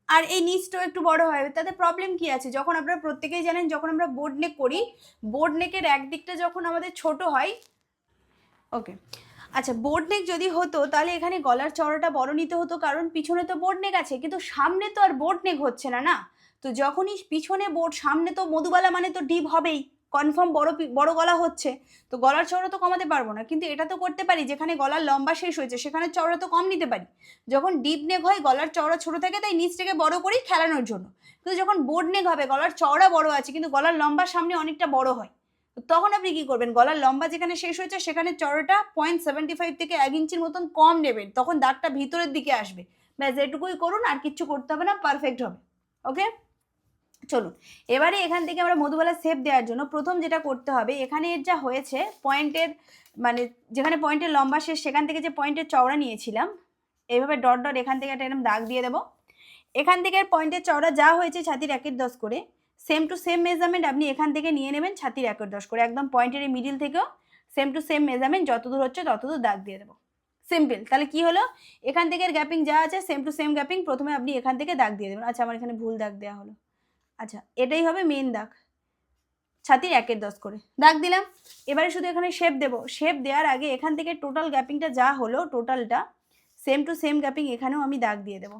A: আর এই নিচটাও একটু বড় হবে। তাতে প্রবলেম কি আছে? যখন আপনারা প্রত্যেকেই জানেন যখন আমরা বোর্ড নেক করি, বোর্ড নেকের একদিকটা যখন আমাদের ছোট হয়, ওকে আচ্ছা, বোর্ড নেক যদি হতো তাহলে এখানে গলার চওড়াটা বড় নিতে হতো, কারণ পিছনে তো বোর্ড নেক আছে, কিন্তু সামনে তো আর বোর্ড নেক হচ্ছে না, না। তো যখনই পিছনে বোর্ড, সামনে তো মধুবালা মানে তো ডিপ হবেই, কনফার্ম বড় গলা হচ্ছে, তো গলার চওড়া তো কমাতে পারবো না, কিন্তু এটা তো করতে পারি যেখানে গলার লম্বা শেষ হয়েছে সেখানে চওড়া তো কম নিতে পারি। যখন ডিপ নেক হয় গলার চওড়া ছোট থাকে, তাই নিচ থেকে বড় করি খেলানোর জন্য। কিন্তু যখন বোর্ড নেক হবে গলার চওড়া বড় আছে কিন্তু গলার লম্বা সামনে অনেকটা বড় হয়, তখন আপনি কি করবেন, গলার লম্বা যেখানে শেষ হয়েছে সেখানে চওড়াটা 0.75 থেকে 1 ইঞ্চির মতন কম নেবেন, তখন দাগটা ভিতরের দিকে আসবে। ব্যাস এটুকুই করুন, আর কিচ্ছু করতে হবে না, পারফেক্ট হবে। ওকে, চলুন এবারে এখান থেকে আমরা মধুবালা শেপ দেওয়ার জন্য প্রথম যেটা করতে হবে, এখানে যা হয়েছে পয়েন্টের মানে যেখানে পয়েন্টের লম্বা শেষ সেখান থেকে যে পয়েন্টের চওড়া নিয়েছিলাম, এইভাবে ডট ডট এখান থেকে একটা এরকম দাগ দিয়ে দেবো। এখান থেকে পয়েন্টের চওড়া যা হয়েছে ছাতির 1/10 করে, সেম টু সেম মেজারমেন্ট আপনি এখান থেকে নিয়ে নেবেন ছাতির 1/10 করে, একদম পয়েন্টের এই মিডিল থেকেও সেম টু সেম মেজারমেন্ট যতদূর হচ্ছে ততদূর দাগ দিয়ে দেবো। সিম্পল। তাহলে কি হলো, এখান থেকে গ্যাপিং যা আছে সেম টু সেম গ্যাপিং প্রথমে আপনি এখান থেকে দাগ দিয়ে দেবেন। আচ্ছা আমার এখানে ভুল দাগ দেওয়া হলো, আচ্ছা এটাই হবে মেন দাগ, ছাতির 1/10 করে দাগ দিলাম। এবারে শুধু এখানে শেপ দেবো। শেপ দেওয়ার আগে এখান থেকে টোটাল গ্যাপিংটা যা হলো টোটালটা সেম টু সেম গ্যাপিং এখানেও আমি দাগ দিয়ে দেবো।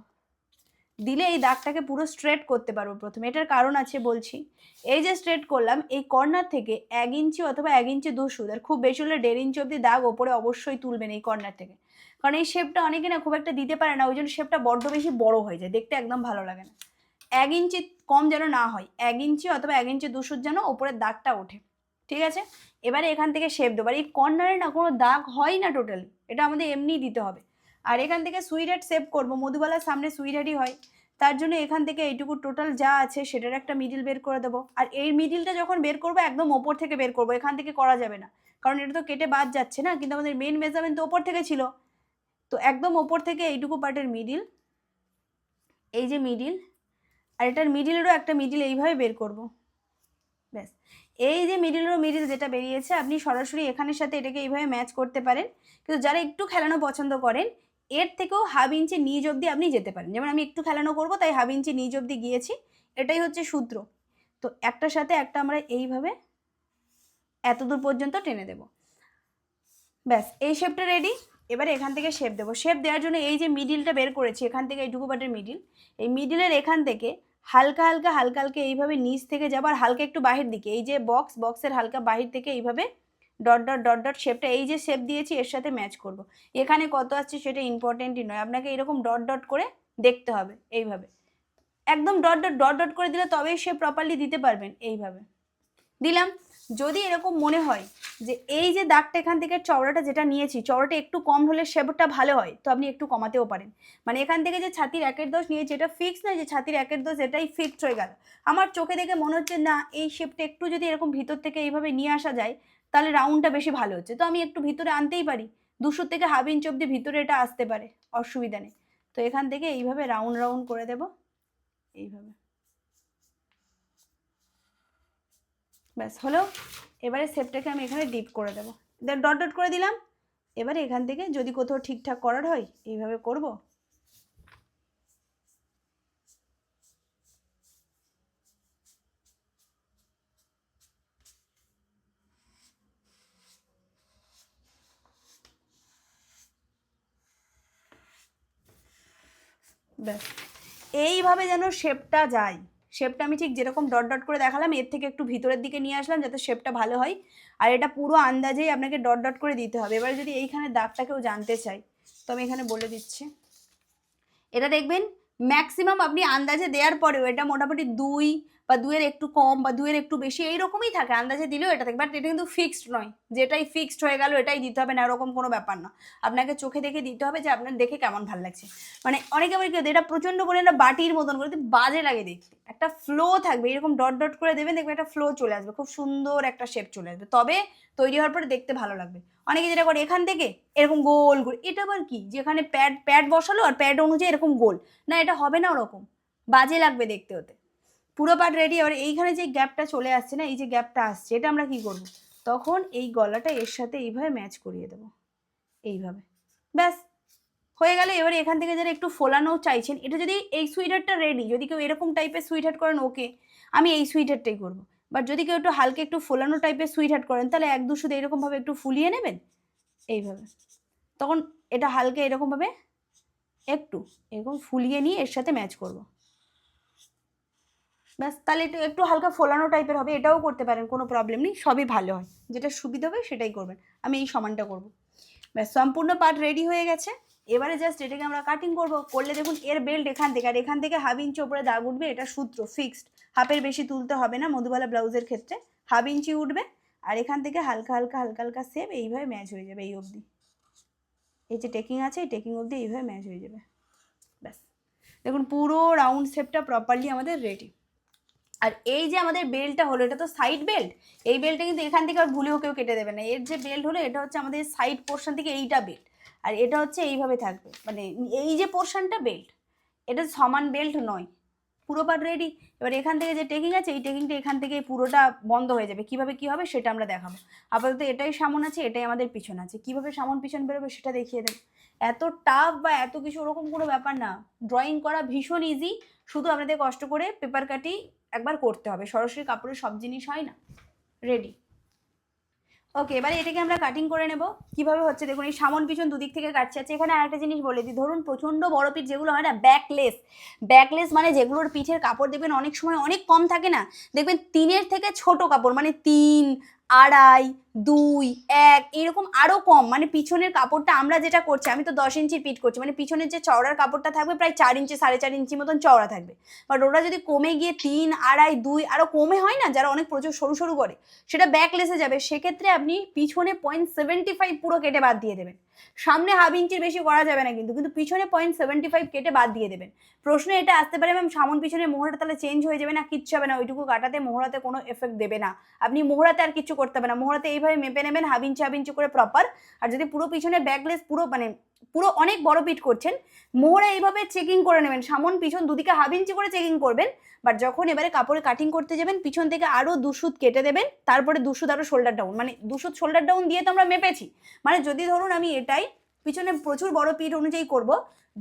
A: দিলে এই দাগটাকে পুরো স্ট্রেট করতে পারবো প্রথমে। এটার কারণ আছে বলছি। এই যে স্ট্রেট করলাম, এই কর্নার থেকে 1 ইঞ্চি অথবা 1 ইঞ্চি 2 সুদ, আর খুব বেশি হলে 1.5 ইঞ্চি অব্দি দাগ ওপরে অবশ্যই তুলবেন এই কর্নার থেকে। কারণ এই শেপটা অনেকে না খুব একটা দিতে পারে না, ওই জন্য শেপটা বড্ড বেশি বড় হয়ে যায়, দেখতে একদম ভালো লাগে না। 1 ইঞ্চি কম যেন না হয়, 1 ইঞ্চি অথবা 1 ইঞ্চি 2 সুদ যেন ওপরের দাগটা ওঠে। ঠিক আছে, এবারে এখান থেকে শেপ দেবো। আর এই কর্নারে না কোনো দাগ হয় না টোটালি, এটা আমাদের এমনিই দিতে হবে। আর এখান থেকে সুইট হার্ট শেপ করবো, মধুবালার সামনে সুইট হার্টই হয়, তার জন্য এখান থেকে এইটুকু টোটাল যা আছে সেটার একটা মিডিল বের করে দেবো। আর এই মিডিলটা যখন বের করবো একদম ওপর থেকে বের করবো, এখান থেকে করা যাবে না, কারণ এটা তো কেটে বাদ যাচ্ছে না, কিন্তু আমাদের মেন মেজারমেন্ট তো ওপর থেকে ছিল। তো একদম ওপর থেকে এইটুকু পার্টের মিডিল, এই যে মিডিল, আর এটার মিডিলেরও একটা মিডিল এইভাবে বের করব। ব্যাস, এই যে মিডিলেরও মিডিল যেটা বেরিয়েছে আপনি সরাসরি এখানের সাথে এটাকে এইভাবে ম্যাচ করতে পারেন, কিন্তু যারা একটু খেলানো পছন্দ করেন এর থেকেও হাফ ইঞ্চি নিচ অবধি আপনি যেতে পারেন। যেমন আমি একটু খেলানো করবো তাই হাফ ইঞ্চি নিচ অবধি গিয়েছি, এটাই হচ্ছে সূত্র। তো একটার সাথে একটা আমরা এইভাবে এতদূর পর্যন্ত টেনে দেব। ব্যাস, এই শেপটা রেডি। এবারে এখান থেকে শেপ দেবো। শেপ দেওয়ার জন্য এই যে মিডিলটা বের করেছি এখান থেকে, এইটুকু পাটের মিডিল, এই মিডিলের এখান থেকে হালকা হালকা হালকা হালকা এইভাবে নিচ থেকে যাবো, আর হালকা একটু বাহির দিকে, এই যে বক্সের হালকা বাহির থেকে এইভাবে ডট ডট ডট ডট শেপটা, এই যে শেপ দিয়েছি এর সাথে ম্যাচ করব। এখানে কত আসছে সেটা ইম্পর্টেন্টই নয়, আপনাকে এরকম ডট ডট করে দেখতে হবে। এইভাবে একদম ডট ডট ডট ডট করে দিলে তবেই শেপ প্রপারলি দিতে পারবেন। এইভাবে দিলাম। যদি এরকম মনে হয় যে এই যে দাগটা এখান থেকে চওড়াটা যেটা নিয়েছি চওড়াটা একটু কম হলে শেপটা ভালো হয়, তো আপনি একটু কমাতেও পারেন। মানে এখান থেকে যে ছাতির 1/10 নিয়েছি এটা ফিক্স নয় যে ছাতির 1/10 এটাই ফিক্সড হয়ে গেল। আমার চোখে দেখে মনে হচ্ছে না এই শেপটা একটু যদি এরকম ভিতর থেকে এইভাবে নিয়ে আসা যায় তাহলে রাউন্ডটা বেশি ভালো হচ্ছে, তো আমি একটু ভিতরে আনতেই পারি, 200 থেকে হাফ ইঞ্চ অব্দি ভিতরে এটা আসতে পারে, অসুবিধা নেই। তো এখান থেকে এইভাবে রাউন্ড রাউন্ড করে দেব, এইভাবে। ব্যাস হলো। এবারে শেপটাকে আমি এখানে ডিপ করে দেবো, ডট ডট করে দিলাম। এবারে এখান থেকে যদি কোথাও ঠিকঠাক করার হয় এইভাবে করব। ব্যাস, এইভাবে যেন শেপটা যায়। শেপটা আমি ঠিক যেরকম ডট ডট করে দেখালাম এর থেকে একটু ভিতরের দিকে নিয়ে আসলাম যাতে শেপটা ভালো হয়। আর এটা পুরো আন্দাজেই আপনাকে ডট ডট করে দিতে হবে। এবার যদি এইখানে দাগটা কেউ জানতে চাই তো আমি এখানে বলে দিচ্ছি। এটা দেখবেন ম্যাক্সিমাম আপনি আন্দাজে দেওয়ার পরেও এটা মোটামুটি 2 বা 2-এর একটু কম বা 2-এর একটু বেশি এইরকমই থাকে, আন্দাজে দিলেও এটা থাকে। বাট এটা কিন্তু ফিক্সড নয় যেটাই ফিক্সড হয়ে গেল এটাই দিতে হবে না, এরকম কোনো ব্যাপার না। আপনাকে চোখে দেখে দিতে হবে যে আপনার দেখে কেমন ভালো লাগছে। মানে অনেকে আবার কি এটা প্রচণ্ড করে একটা বাটির মতন করে বাজে লাগে দেখতে, একটা ফ্লো থাকবে, এরকম ডট ডট করে দেবেন দেখবেন একটা ফ্লো চলে আসবে, খুব সুন্দর একটা শেপ চলে আসবে, তবে তৈরি হওয়ার পরে দেখতে ভালো লাগবে। অনেকে যেটা করে এখান থেকে এরকম গোল গোল, এটা আবার কি যেখানে প্যাড প্যাড বসালো আর প্যাড অনুযায়ী এরকম গোল, না এটা হবে না, ওরকম বাজে লাগবে দেখতে হতে। পুরো পার্ট রেডি। এবার এইখানে যে গ্যাপটা চলে আসছে না, এই যে গ্যাপটা আসছে এটা আমরা কি করব, তখন এই গলাটা এর সাথে এইভাবে ম্যাচ করিয়ে দেবো, এইভাবে। ব্যাস হয়ে গেলে। এবারে এখান থেকে যারা একটু ফোলানো চাইছেন, এটা যদি এই সুইটারটা রেডি, যদি কেউ এরকম টাইপের সুইটার করেন ওকে, আমি এই সুইটারটাই করবো। বাট যদি কেউ একটু হালকা একটু ফোলানো টাইপের সুইটার করেন তাহলে 1-2 শুধু এরকমভাবে একটু ফুলিয়ে নেবেন এইভাবে, তখন এটা হালকা এরকমভাবে একটু এরকম ফুলিয়ে নিয়ে এর সাথে ম্যাচ করব। ব্যাস, তাহলে একটু একটু হালকা ফোলানো টাইপের হবে, এটাও করতে পারেন, কোনো প্রবলেম নেই, সবই ভালো হয়, যেটা সুবিধা হবে সেটাই করবেন। আমি এই সমানটা করব। ব্যাস, সম্পূর্ণ পার্ট রেডি হয়ে গেছে। এবারে জাস্ট এটাকে আমরা কাটিং করব। করলে দেখুন এর বেল্ট এখান থেকে, আর এখান থেকে হাফ ইঞ্চি ওপরে দাগ উঠবে, এটা সূত্র ফিক্সড, হাফের বেশি তুলতে হবে না মধুবালা ব্লাউজের ক্ষেত্রে, হাফ ইঞ্চি উঠবে। আর এখান থেকে হালকা হালকা হালকা হালকা সেপ এইভাবে ম্যাচ হয়ে যাবে এই অবধি, এই যে টেকিং আছে এই টেকিং অবধি এইভাবে ম্যাচ হয়ে যাবে। ব্যাস দেখুন পুরো রাউন্ড শেপটা প্রপারলি আমাদের রেডি। আর এই যে আমাদের বেল্টটা হলো এটা তো সাইড বেল্ট, এই বেল্টটা কিন্তু এখান থেকে আর ভুলেও কেউ কেটে দেবে না। এর যে বেল্ট হলো এটা হচ্ছে আমাদের সাইড পোর্শন থেকে এইটা বেল্ট, আর এটা হচ্ছে এইভাবে থাকবে, মানে এই যে পোর্শনটা বেল্ট, এটা সমান বেল্ট নয়। পুরো পার্ট রেডি। এবার এখান থেকে যে টেকিং আছে এই টেকিংটা এখান থেকে পুরোটা বন্ধ হয়ে যাবে, কিভাবে কি হবে সেটা আমরা দেখাবো। আপাতত এটাই সামন আছে, এটাই আমাদের পিছন আছে, কিভাবে সামন পিছন বেরোবে সেটা দেখিয়ে দেবো। এত টাফ বা এত কিছু ওরকম কোনো ব্যাপার না, ড্রয়িং করা ভীষণ ইজি, শুধু আপনাদের কষ্ট করে পেপার কাটি একবার করতে হবে, সরাসরি কাপড়ের সব জিনিস হয় না। রেডি। ওকে, এবারে এটাকে আমরা কাটিং করে নেব। কিভাবে হচ্ছে দেখুন, এই সামন পিছন দুদিক থেকে কাটছে। আছে এখানে আরেকটা জিনিস বলে দিই, ধরুন প্রচণ্ড বড় পিঠ যেগুলো হয় না, ব্যাকলেস, ব্যাকলেস মানে যেগুলোর পিঠের কাপড় দেখবেন অনেক সময় অনেক কম থাকে না, দেখবেন 3-এর থেকে ছোট কাপড়, মানে 3, 2.5, 2, 1 এরকম আরও কম, মানে পিছনের কাপড়টা আমরা যেটা করছি, আমি তো 10 ইঞ্চির পিঠ করছি, মানে পিছনের যে চওড়ার কাপড়টা থাকবে প্রায় 4 ইঞ্চি 4.5 ইঞ্চি মতন চওড়া থাকবে, বাট ওটা যদি কমে গিয়ে 3, 2.5, 2 আরও কমে হয় না, যারা অনেক প্রচুর সরু সরু করে, সেটা ব্যাকলেসে যাবে। সেক্ষেত্রে আপনি পিছনে 0.75 পুরো কেটে বাদ দিয়ে দেবেন। সামনে হাফ ইঞ্চির বেশি করা যাবে না, কিন্তু পিছনে 0.75 কেটে বাদ দিয়ে দেবেন। প্রশ্ন এটা আসতে পারে, ম্যাম সামন পিছনে মোহরাটা তাহলে চেঞ্জ হয়ে যাবে না? কিচ্ছু হবে না, ওইটুকু কাটাতে মোহরাতে কোনো এফেক্ট দেবে না। আপনি মোহরাতে আর কিছু করতে হবে না, মোহরাতে এইভাবে মেপে নেবেন হাফ ইঞ্চি করে প্রপার। আর যদি পুরো পিছনে ব্যাকলেস পুরো মানে পুরো অনেক বড় পিঠ করছেন, মোহরা এইভাবে চেকিং করে নেবেন, সামন পিছন দুদিকে হাফ ইঞ্চি করে চেকিং করবেন। বাট যখন এবারে কাপড়ে কাটিং করতে যাবেন, পিছন থেকে আরও 2 সুত কেটে দেবেন, তারপরে 2 সুত আরও শোল্ডার ডাউন, মানে 2 সুত শোল্ডার ডাউন দিয়ে তো আমরা মেপেছি। মানে যদি ধরুন আমি এটাই পিছনে প্রচুর বড় পিঠ অনুযায়ী করব,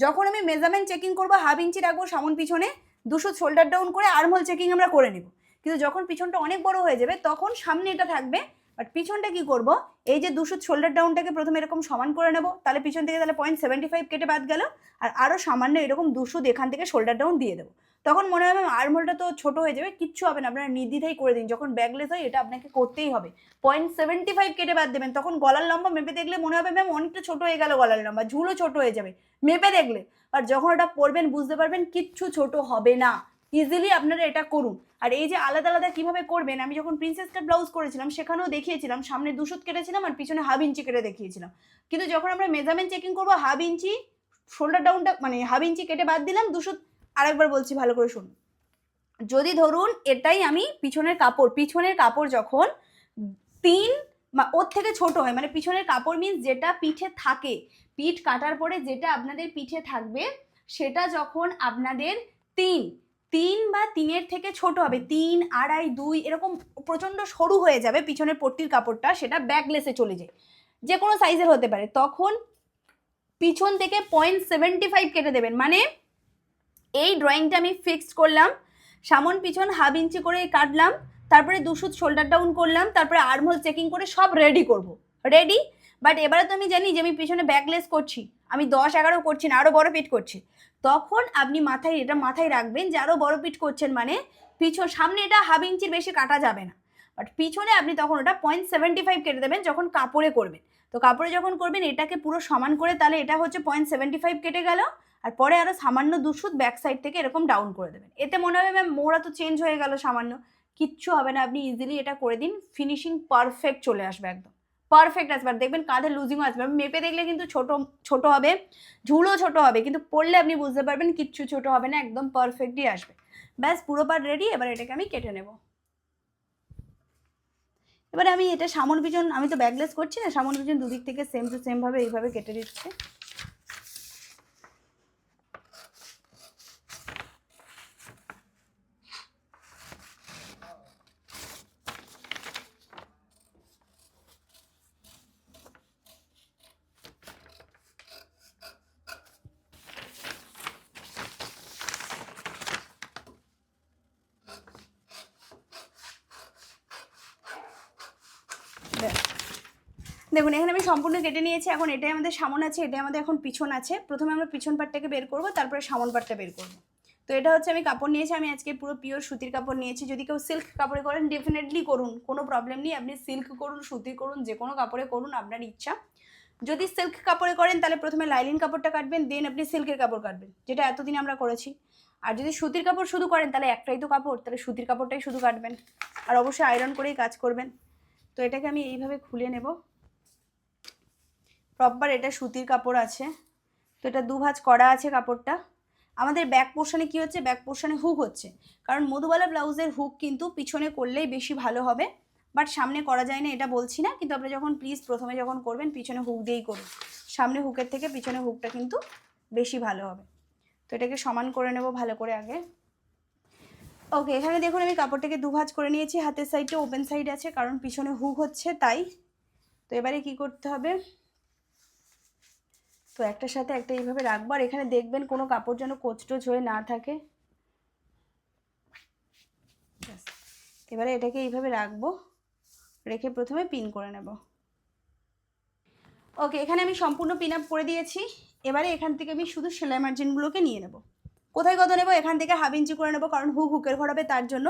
A: যখন আমি মেজারমেন্ট চেকিং করবো হাফ ইঞ্চি রাখবো সামন পিছনে, 2 সুত শোল্ডার ডাউন করে আর্মহোল চেকিং আমরা করে নেব। কিন্তু যখন পিছনটা অনেক বড় হয়ে যাবে তখন সামনে এটা থাকবে, বাট পিছনটা কি করব, এই যে 2 সুত শোল্ডার ডাউনটাকে প্রথমে এরকম সমান করে নেব, তাহলে পিছন থেকে তাহলে 0.75 কেটে বাদ গেল, আর আরও সামান্য এরকম 2 সুত এখান থেকে শোল্ডার ডাউন দিয়ে দেবো। তখন মনে হবে আর্মহোলটা তো ছোট হয়ে যাবে, কিচ্ছু হবে না, আপনারা নির্দ্বিধাই করে দিন। যখন ব্যাকলেস হয় এটা আপনাকে করতেই হবে, 0.75 কেটে বাদ দেবেন। তখন গলার লম্বা মেপে দেখলে মনে হবে ম্যাম অনেকটা ছোট হয়ে গেল গলার লম্বা, ঝুলও ছোট হয়ে যাবে মেপে দেখলে। আর যখন ওটা পরবেন বুঝতে পারবেন কিচ্ছু ছোট হবে না, ইজিলি আপনারা এটা করুন। আর এই যে আলাদা আলাদা কিভাবে করবেন, আমি যখন প্রিন্সেস কাট ব্লাউজ করেছিলাম সেখানেও দেখিয়েছিলাম, সামনে 2 সুত কেটেছিলাম আর পিছনে হাফ ইঞ্চি কেটে দেখিয়েছিলাম। কিন্তু যখন আমরা মেজারমেন্ট চেকিং করবো, হাফ ইঞ্চি শোল্ডার ডাউনটা মানে হাফ ইঞ্চি কেটে বাদ দিলাম, 2 সুত। আরেকবার বলছি ভালো করে শুনুন, যদি ধরুন এটাই আমি পিছনের কাপড় যখন 3 ওর থেকে ছোট হয়, মানে পিছনের কাপড় মিন্স যেটা পিঠে থাকে, পিঠ কাটার পরে যেটা আপনাদের পিঠে থাকবে, সেটা যখন আপনাদের 3 বা 3-এর থেকে ছোট হবে, 3, 2.5, 2 এরকম প্রচণ্ড সরু হয়ে যাবে পিছনের পট্টির কাপড়টা, সেটা ব্যাকলেসে চলে যায়, যে কোনো সাইজের হতে পারে, তখন পিছন থেকে 0.75 কেটে দেবেন। মানে এই ড্রয়িংটা আমি ফিক্সড করলাম, সামন পিছন হাফ ইঞ্চি করে কাটলাম, তারপরে 2 সুত শোল্ডার ডাউন করলাম, তারপরে আর্মহোল চেকিং করে সব রেডি করব, রেডি। বাট এবারে তো আমি জানি যে আমি পিছনে ব্যাকলেস করছি, আমি 10-11 করছি না, আরও বড় পিঠ করছি, তখন আপনি মাথায় রাখবেন যে আরও বড় পিঠ করছেন, মানে সামনে এটা হাফ ইঞ্চির বেশি কাটা যাবে না, বাট পিছনে আপনি তখন ওটা 0.75 কেটে দেবেন যখন কাপড়ে করবেন। তো কাপড়ে যখন করবেন এটাকে পুরো সমান করে, তাহলে এটা হচ্ছে 0.75 কেটে গেল, আর পরে আরও সামান্য 2 সুত ব্যাক সাইড থেকে এরকম ডাউন করে দেবেন। এতে মনে হবে ম্যাম মোহরা তো চেঞ্জ হয়ে গেল সামান্য, কিচ্ছু হবে না, আপনি ইজিলি এটা করে দিন, ফিনিশিং পারফেক্ট চলে আসবে, একদম পারফেক্ট আসবে। দেখবেন কাঁধে লুজিংও আসবে, মেপে দেখলে কিন্তু ছোট হবে, ঝুলও ছোট হবে, কিন্তু পরলে আপনি বুঝতে পারবেন কিচ্ছু ছোট হবে না, একদম পারফেক্টই আসবে। ব্যাস পুরো পার্ট রেডি, এবার এটাকে আমি কেটে নেব। এবারে আমি এটা সামন পিছন, আমি তো ব্যাকলেস করছি না, সামন পিছন দুদিক থেকে সেম টু সেম ভাবে এইভাবে কেটে দিচ্ছি। দেখুন এখানে আমি সম্পূর্ণ কেটে নিয়েছি, এখন এটাই আমাদের সামন আছে, এটাই আমাদের এখন পিছন আছে। প্রথমে আমরা পিছন পাটটাকে বের করব, তারপরে সামন পাটটা বের করব। তো এটা হচ্ছে আমি কাপড় নিয়েছি, আমি আজকে পুরো পিওর সুতির কাপড় নিয়েছি। যদি কেউ সিল্ক কাপড়ে করেন ডেফিনেটলি করুন, কোনো প্রবলেম নেই, আপনি সিল্ক করুন, সুতি করুন, যে কোনো কাপড়ে করুন, আপনার ইচ্ছা। যদি সিল্ক কাপড়ে করেন তাহলে প্রথমে লাইলিন কাপড়টা কাটবেন, দেন আপনি সিল্কের কাপড় কাটবেন, যেটা এতদিন আমরা করেছি। আর যদি সুতির কাপড় শুধু করেন তাহলে একটাই তো কাপড়, তাহলে সুতির কাপড়টাই শুধু কাটবেন, আর অবশ্যই আয়রন করেই কাজ করবেন। তো এটাকে আমি এইভাবে খুলে নেব প্রপার, এটা সুতির কাপড় আছে, তো এটা 2 ভাঁজ করা আছে কাপড়টা। আমাদের ব্যাক পোর্শনে কি হচ্ছে, ব্যাক পোর্শনে হুক হচ্ছে, কারণ মধুবালা ব্লাউজের হুক কিন্তু পিছনে করলেই বেশি ভালো হবে, বাট সামনে করা যায় না এটা বলছি না, কিন্তু আপনারা যখন প্লিজ প্রথমে যখন করবেন পিছনে হুক দিয়েই করুন, সামনে হুকের থেকে পিছনে হুকটা কিন্তু বেশি ভালো হবে। তো এটাকে সমান করে নেব ভালো করে আগে। ওকে, এখানে দেখুন আমি কাপড়টাকে 2 ভাঁজ করে নিয়েছি, হাতের সাইডটা ওপেন সাইড আছে কারণ পিছনে হুক হচ্ছে তাই। তো এবারে কি করতে হবে, তো একটার সাথে একটা এইভাবে রাখবো, আর এখানে দেখবেন কোনো কাপড় যেন কোচটোচ হয়ে না থাকে। এবারে এটাকে এইভাবে রাখবো, রেখে প্রথমে পিন করে নেব। ওকে, এখানে আমি সম্পূর্ণ পিন আপ করে দিয়েছি। এবারে এখান থেকে আমি শুধু সেলাই মার্জিনগুলোকে নিয়ে নেব। কোথায় কত নেব? এখান থেকে 1/2 ইঞ্চি করে নেব, কারণ হুকের ঘর হবে তার জন্য।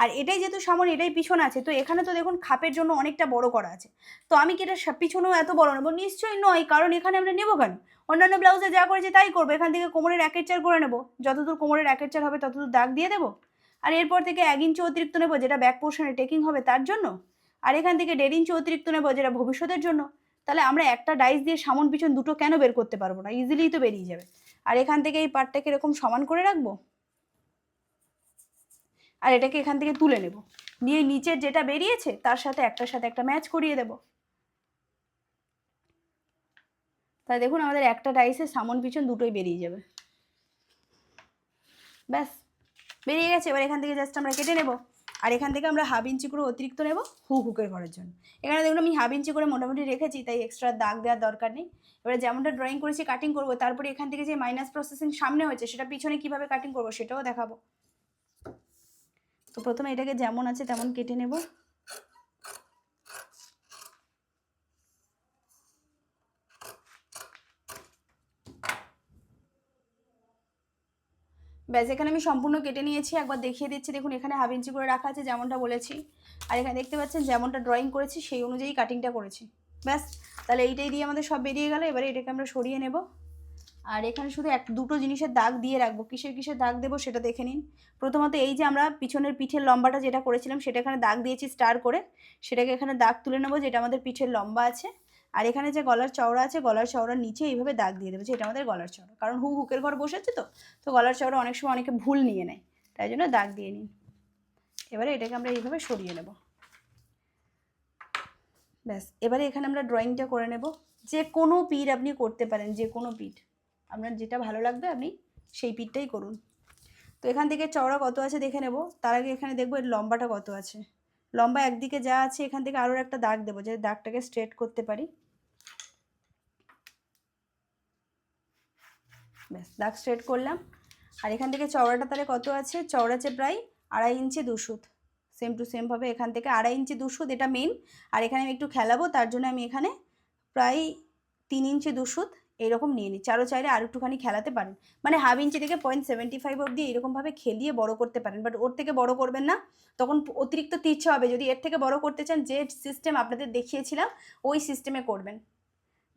A: আর এটাই যেহেতু সামনে, এটাই পিছন আছে, তো এখানে তো দেখুন খাপের জন্য অনেকটা বড় করা আছে। তো আমি কি এটা পিছনেও এত বড় নেব? নিশ্চয়ই নয়, কারণ এখানে আমরা নেবো কেন? অন্যান্য ব্লাউজে যা করেছি তাই করবো। এখান থেকে কোমরের 1 চার করে নেব, যতদূর কোমরের 1 চার হবে ততদূর দাগ দিয়ে দেবো। আর এরপর থেকে 1 ইঞ্চি অতিরিক্ত নেব, যেটা ব্যাক পোর্শনে টেকিং হবে তার জন্য। আর এখান থেকে 1.5 ইঞ্চি অতিরিক্ত নেব, যেটা ভবিষ্যতের জন্য। তাহলে আমরা একটা ডাইস দিয়ে সামন পিছন দুটো কেন বের করতে পারবো না? ইজিলি তো বেরিয়ে যাবে। আর এখান থেকে এই পার্টটাকে এরকম সমান করে রাখবো, আর এটাকে এখান থেকে তুলে নেব, নিয়ে নিচের যেটা বেরিয়েছে তার সাথে একটা ম্যাচ করিয়ে দেব। তাই দেখুন আমাদের একটা ডাইসে সামন পিছন দুটোই বেরিয়ে যাবে। ব্যাস বেরিয়ে গেছে। এবার এখান থেকে জাস্ট আমরা কেটে নেব। আর এখান থেকে আমরা 1/2 ইঞ্চি করে অতিরিক্ত নেব হুকের ঘরের জন্য। এখানে দেখুন আমি 1/2 ইঞ্চি করে মোটামুটি রেখেছি, তাই এক্সট্রা দাগ দেওয়ার দরকার নেই। এবারে যেমনটা ড্রয়িং করেছি কাটিং করব, তারপরে এখান থেকে যে মাইনাস প্রসেসিং সামনে হয়েছে সেটা পিছনে কিভাবে কাটিং করব সেটাও দেখাবো। তো প্রথমে এটাকে যেমন আছে তেমন কেটে নেব। ব্যাস এখানে আমি সম্পূর্ণ কেটে নিয়েছি, একবার দেখিয়ে দিচ্ছি। দেখুন এখানে 1/2 ইঞ্চি করে রাখা আছে যেমনটা বলেছি, আর এখানে দেখতে পাচ্ছেন যেমনটা ড্রয়িং করেছি সেই অনুযায়ী কাটিংটা করেছি। ব্যাস, তাহলে এইটাই দিয়ে আমাদের সব বেরিয়ে গেল। এবারে এটাকে আমরা সরিয়ে নেব। আর এখানে শুধু দুটো জিনিসের দাগ দিয়ে রাখবো। কিসের দাগ দেবো সেটা দেখে নিন। প্রথমত এই যে আমরা পিছনের পিঠের লম্বাটা যেটা করেছিলাম সেটা এখানে দাগ দিয়েছি স্টার করে, সেটাকে এখানে দাগ তুলে নেবো, যেটা আমাদের পিঠের লম্বা আছে। আর এখানে যে গলার চওড়া আছে, গলার চওড়ার নিচে এইভাবে দাগ দিয়ে দেবো যে এটা আমাদের গলার চওড়া, কারণ হুকের ঘর বসেছে তো গলার চওড়া অনেক সময় অনেকে ভুল নিয়ে নেয়, তাই জন্য দাগ দিয়ে নিন। এবারে এটাকে আমরা এইভাবে সরিয়ে নেব। ব্যাস এবারে এখানে আমরা ড্রয়িংটা করে নেব। যে কোনো পিঠ আপনি করতে পারেন, যে কোনো পিঠ আপনার যেটা ভালো লাগবে আপনি সেই পিঠটাই করুন। তো এখান থেকে চওড়া কত আছে দেখে নেব। তার আগে এখানে দেখবো এর লম্বাটা কত আছে। লম্বা একদিকে যা আছে এখান থেকে আরও একটা দাগ দেবো, যাতে দাগটাকে স্ট্রেট করতে পারি। ব্যাস দাগ স্ট্রেট করলাম। আর এখান থেকে চওড়াটা তাহলে কত আছে? চওড়া আছে প্রায় 2.5 ইঞ্চি 2 সুত। সেম টু সেম ভাবে এখান থেকে 2.5 ইঞ্চি 2 সুত, এটা মেন। আর এখানে আমি একটু খেলাবো, তার জন্য আমি এখানে প্রায় 3 ইঞ্চি 2 সুত এইরকম নিয়ে নিচ্ছি। আরও চাইলে আর একটুখানি খেলাতে পারেন, মানে 1/2 ইঞ্চি থেকে 0.75 অবধি এইরকমভাবে খেলিয়ে বড় করতে পারেন, বাট ওর থেকে বড় করবেন না, তখন অতিরিক্ত তিরছে হবে। যদি এর থেকে বড় করতে চান, যে সিস্টেম আপনাদের দেখিয়েছিলাম ওই সিস্টেমে করবেন।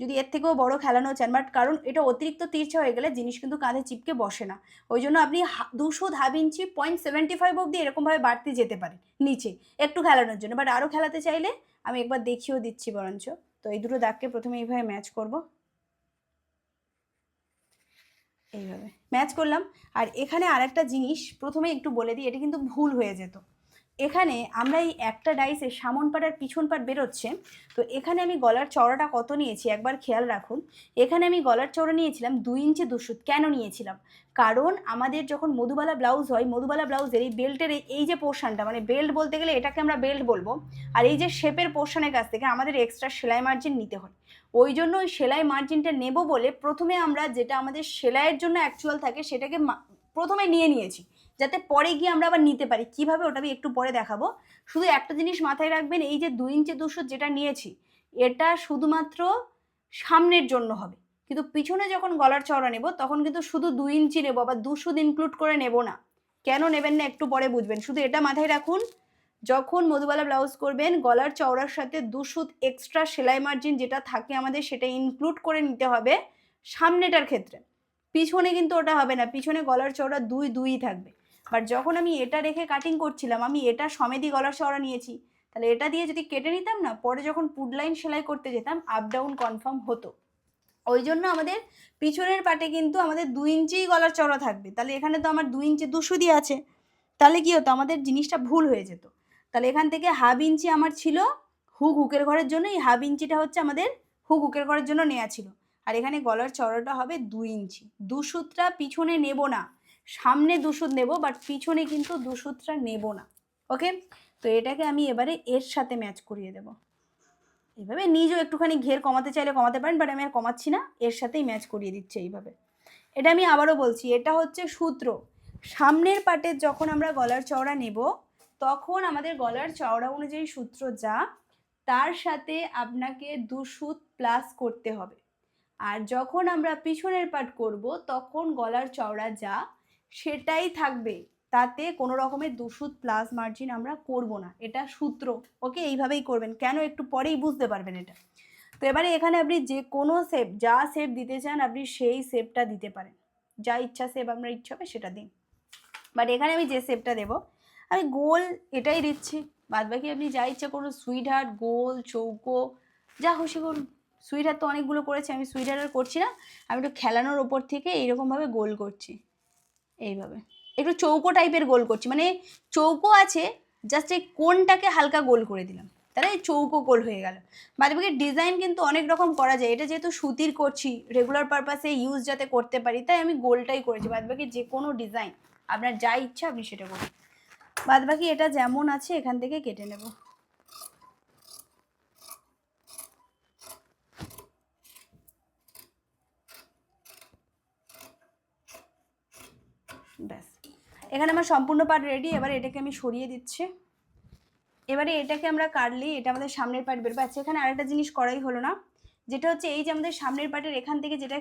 A: যদি এর থেকেও বড় খেলানো চান, বাট কারণ এটা অতিরিক্ত তিরছে হয়ে গেলে জিনিস কিন্তু কাঁধে চিপকে বসে না, ওই জন্য আপনি 2 সুত 1/2 ইঞ্চি 0.75 অবধি এরকমভাবে বাড়তে যেতে পারেন নিচে একটু খেলানোর জন্য। বাট আরও খেলাতে চাইলে আমি একবার দেখিয়েও দিচ্ছি বরঞ্চ। তো এই দুটো দাগকে প্রথমে এইভাবে ম্যাচ করব, এইভাবে ম্যাচ করলাম। আর এখানে আরেকটা জিনিস প্রথমে একটু বলে দিই, এটা কিন্তু ভুল হয়ে যেত। এখানে আমরা এই একটা ডাইসে সামন পাট আর পিছন পাট বেরোচ্ছে, তো এখানে আমি গলার চওড়াটা কত নিয়েছি একবার খেয়াল রাখুন। এখানে আমি গলার চওড়া নিয়েছিলাম 2 ইঞ্চি 2 সুত। কেন নিয়েছিলাম? কারণ আমাদের যখন মধুবালা ব্লাউজ হয়, মধুবালা ব্লাউজের এই বেল্টের এই যে পোর্শনটা, মানে বেল্ট বলতে গেলে এটাকে আমরা বেল্ট বলবো, আর এই যে শেপের পোর্শনের কাছ থেকে আমাদের এক্সট্রা সেলাই মার্জিন নিতে হয়। ওই জন্য ওই সেলাই মার্জিনটা নেব বলে প্রথমে আমরা যেটা আমাদের সেলাইয়ের জন্য অ্যাকচুয়াল থাকে সেটাকে প্রথমে নিয়েছি, যাতে পরে গিয়ে আমরা আবার নিতে পারি। কিভাবে ওটা আমি একটু পরে দেখাবো। শুধু একটা জিনিস মাথায় রাখবেন, এই যে 2 ইঞ্চি 2 সুত যেটা নিয়েছি এটা শুধুমাত্র সামনের জন্য হবে, কিন্তু পিছনে যখন গলার চওড়া নেব তখন কিন্তু শুধু 2 ইঞ্চি নেব, আবার 2 সুত ইনক্লুড করে নেব না। কেন নেবেন না একটু পরে বুঝবেন, শুধু এটা মাথায় রাখুন। যখন মধুবালা ব্লাউজ করবেন গলার চওড়ার সাথে 2 সুত এক্সট্রা সেলাই মার্জিন যেটা থাকে আমাদের সেটা ইনক্লুড করে নিতে হবে সামনেটার ক্ষেত্রে। পিছনে কিন্তু ওটা হবে না, পিছনে গলার চওড়া 2 থাকবে। বাট যখন আমি এটা রেখে কাটিং করছিলাম, আমি এটা সমেতই গলার চওড়া নিয়েছি, তাহলে এটা দিয়ে যদি কেটে নিতাম না, পরে যখন পুড লাইন সেলাই করতে যেতাম আপ ডাউন কনফার্ম হতো। ওই জন্য আমাদের পিছনের পাটে কিন্তু আমাদের 2 ইঞ্চিই গলার চওড়া থাকবে। তাহলে এখানে তো আমার 2 ইঞ্চি 2 সুতই আছে, তাহলে কি হতো আমাদের জিনিসটা ভুল হয়ে যেত। তাহলে এখান থেকে 1/2 ইঞ্চি আমার ছিল হুকের ঘরের জন্য, এই 1/2 ইঞ্চিটা হচ্ছে আমাদের হুকের ঘরের জন্য নেওয়া ছিল। আর এখানে গলার চওড়াটা হবে 2 ইঞ্চি। 2 সুতটা পিছনে নেব না, সামনে 2 সুত নেব, বাট পিছনে কিন্তু 2 সুতটা নেব না। ওকে, তো এটাকে আমি এবারে এর সাথে ম্যাচ করিয়ে দেব। এইভাবে নিজেও একটুখানি ঘের কমাতে চাইলে কমাতে পারেন, বাট আমি আর কমাচ্ছি না, এর সাথেই ম্যাচ করিয়ে দিচ্ছি এইভাবে। এটা আমি আবারও বলছি, এটা হচ্ছে সূত্র। সামনের পাটের যখন আমরা গলার চওড়া নেব তখন আমাদের গলার চওড়া অনুযায়ী সূত্র যা, তার সাথে আপনাকে 2 সুত প্লাস করতে হবে। আর যখন আমরা পিছনের পার্ট করব তখন গলার চওড়া যা সেটাই থাকবে, তাতে কোনো রকমের 2 সুত প্লাস মার্জিন আমরা করব না, এটা সূত্র। ওকে, এইভাবেই করবেন, কেন একটু পরেই বুঝতে পারবেন এটা। তো এবারে এখানে আপনি যে কোনো শেপ, যা শেপ দিতে চান আপনি সেই শেপটা দিতে পারেন, যা ইচ্ছা শেপ আপনার ইচ্ছা হবে সেটা দিন। বাট এখানে আমি যে শেপটা দেবো আমি গোল এটাই দিচ্ছি, বাদ বাকি আপনি যা ইচ্ছা করুন, সুইট হার্ট, গোল, চৌকো, যা খুশি করুন। সুইট হার্ট তো অনেকগুলো করেছি, আমি সুইট হার্ট আর করছি না, আমি একটু খেলানোর ওপর থেকে এইরকমভাবে গোল করছি, এইভাবে একটু চৌকো টাইপের গোল করছি, মানে চৌকো আছে জাস্ট এই কোণটাকে হালকা গোল করে দিলাম, তাহলে এই চৌকো গোল হয়ে গেল। বাদ বাকি ডিজাইন কিন্তু অনেক রকম করা যায়, এটা যেহেতু সুতির করছি রেগুলার পারপাসে ইউজ যাতে করতে পারি তাই আমি গোলটাই করেছি, বাদ বাকি যে কোনো ডিজাইন আপনার যা ইচ্ছা আপনি সেটা করুন। বাদ বাকি এটা যেমন আছে এখান থেকে কেটে নেব। ব্যাস, এখানে আমার সম্পূর্ণ পার্ট রেডি। এবারে এটাকে আমি সরিয়ে দিচ্ছি। এবারে এটাকে আমরা কাটলি এটা আমাদের সামনের পার্ট বেরোবে। আচ্ছা, এখানে আরেকটা জিনিস করাই হলো না, যেটা হচ্ছে এই যে আমাদের সামনের পার্টের এখান থেকে যেটা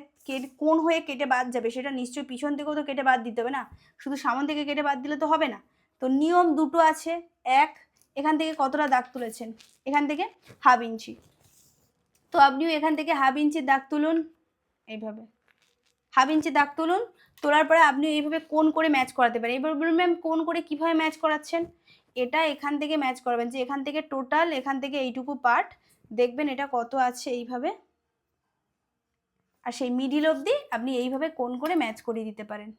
A: কোণ হয়ে কেটে বাদ যাবে সেটা নিশ্চয়ই পিছন থেকেও তো কেটে বাদ দিতে হবে না, শুধু সামন থেকে কেটে বাদ দিলে তো হবে না। তো নিয়ম দুটো আছে, এক, এখান থেকে কতটা দাগ তুলেছেন, এখান থেকে 1/2 ইঞ্চি, তো আপনিও এখান থেকে 1/2 ইঞ্চি দাগ তুলুন, এইভাবে 1/2 ইঞ্চি দাগ তুলুন। তোলার পরে আপনি এইভাবে কোণ করে ম্যাচ করাতে পারেন। এবার বলুন ম্যাম কোণ করে কীভাবে ম্যাচ করাচ্ছেন, এটা এখান থেকে ম্যাচ করবেন, যে এখান থেকে টোটাল এখান থেকে এইটুকু পার্ট দেখবেন এটা কত আছে এইভাবে, আর সেই মিডিল অবধি আপনি এইভাবে কোণ করে ম্যাচ করিয়ে দিতে পারেন,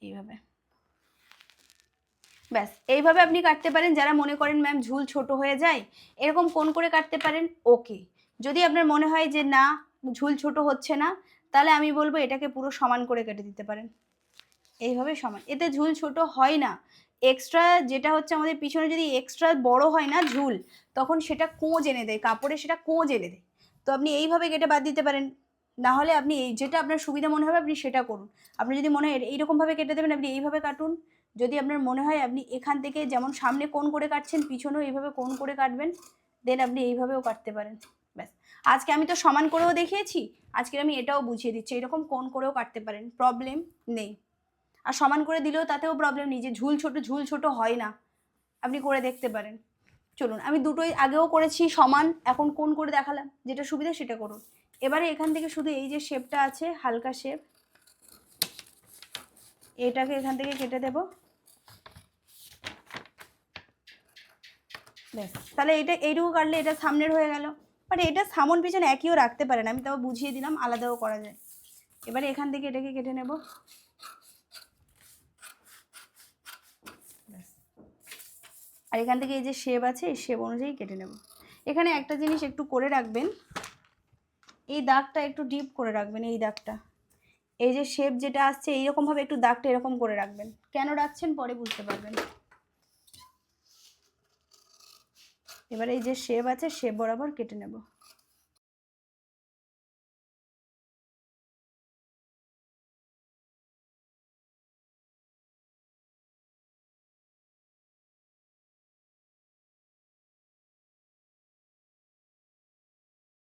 A: এইভাবে। ব্যাস, এইভাবে আপনি কাটতে পারেন। যারা মনে করেন ম্যাম ঝুল ছোট হয়ে যায় এরকম কোণ করে কাটতে পারেন, ওকে। যদি আপনার মনে হয় যে না ঝুল ছোট হচ্ছে না, তাহলে আমি বলবো এটাকে পুরো সমান করে কেটে দিতে পারেন, এইভাবে সমান, এতে ঝুল ছোট হয় না। এক্সট্রা যেটা হচ্ছে আমাদের পিছনে যদি এক্সট্রা বড় হয় না ঝুল, তখন সেটা কোঁচ এনে দেয় কাপড়ে, সেটা কোঁচ এনে দেয়। তো আপনি এইভাবে কেটে বাদ দিতে পারেন, না হলে আপনি এই যেটা আপনার সুবিধা মনে হবে আপনি সেটা করুন। আপনি যদি মনে হয় এইরকমভাবে কেটে দেবেন আপনি এইভাবে কাটুন, যদি আপনার মনে হয় আপনি এখান থেকে যেমন সামনে কোণ করে কাটছেন পিছনেও এইভাবে কোণ করে কাটবেন, দেন আপনি এইভাবেও কাটতে পারেন। ব্যাস, আজকে আমি তো সমান করেও দেখিয়েছি, আজকে আমি এটাও বুঝিয়ে দিচ্ছি, এরকম কোণ করেও কাটতে পারেন, প্রবলেম নেই। আর সমান করে দিলেও তাতেও প্রবলেম নেই, যে ঝুল ছোট হয় না, আপনি করে দেখতে পারেন। চলুন, আমি দুটোই আগেও করেছি সমান, এখন কোণ করে দেখালাম, যেটা সুবিধা সেটা করুন। এবারে এখান থেকে শুধু এই যে শেপটা আছে হালকা শেপ, এটাকে এখান থেকে কেটে দেব। ব্যাস, তাহলে এটা এইটুকু কাটলে এটা সামনের হয়ে গেল, বাট এটা সামন পিছনে একইও রাখতে পারেন, আমি তাও বুঝিয়ে দিলাম, আলাদাও করা যায়। এবারে এখান থেকে এটাকে কেটে নেব। আর এখান থেকে এই যে শেপ আছে এই শেপ অনুযায়ী কেটে নেব। এখানে একটা জিনিস একটু করে রাখবেন, এই দাগটা একটু ডিপ করে রাখবেন, এই দাগটা, এই যে শেপ যেটা আসছে এইরকমভাবে একটু দাগটা এরকম করে রাখবেন, কেন রাখছেন পরে বুঝতে পারবেন। এবারে এই যে শেপ আছে শেপ বরাবর কেটে নেব।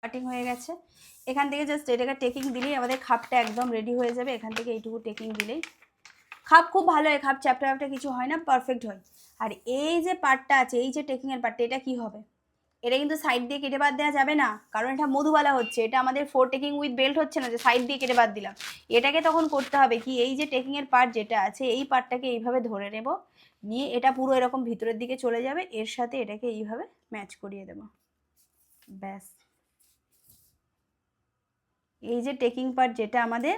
A: কাটিং হয়ে গেছে, এখান থেকে জাস্ট এটাকে টেকিং দিলেই আমাদের খাপটা একদম রেডি হয়ে যাবে। এখান থেকে এইটুকু টেকিং দিলেই খাপ খুব ভালো হয়, খাপ চ্যাপটা চ্যাপটা কিছু হয় না, পারফেক্ট হয়। আর এই যে পার্টটা আছে এই যে টেকিংয়ের পার্টটা, এটা কি হবে, এটা কিন্তু সাইড দিয়ে কেটে বাদ দেওয়া যাবে না, কারণ এটা মধুবালা হচ্ছে, এটা আমাদের 4 টেকিং উইথ বেল্ট হচ্ছে না যে সাইড দিয়ে কেটে বাদ দিলাম। এটাকে তখন করতে হবে কি, এই যে টেকিংয়ের পার্ট যেটা আছে এই পার্টটাকে এইভাবে ধরে নেব, নিয়ে এটা পুরো এরকম ভিতরের দিকে চলে যাবে, এর সাথে এটাকে এইভাবে ম্যাচ করিয়ে দেব। ব্যাস, এই যে টেকিং পার্ট যেটা আমাদের,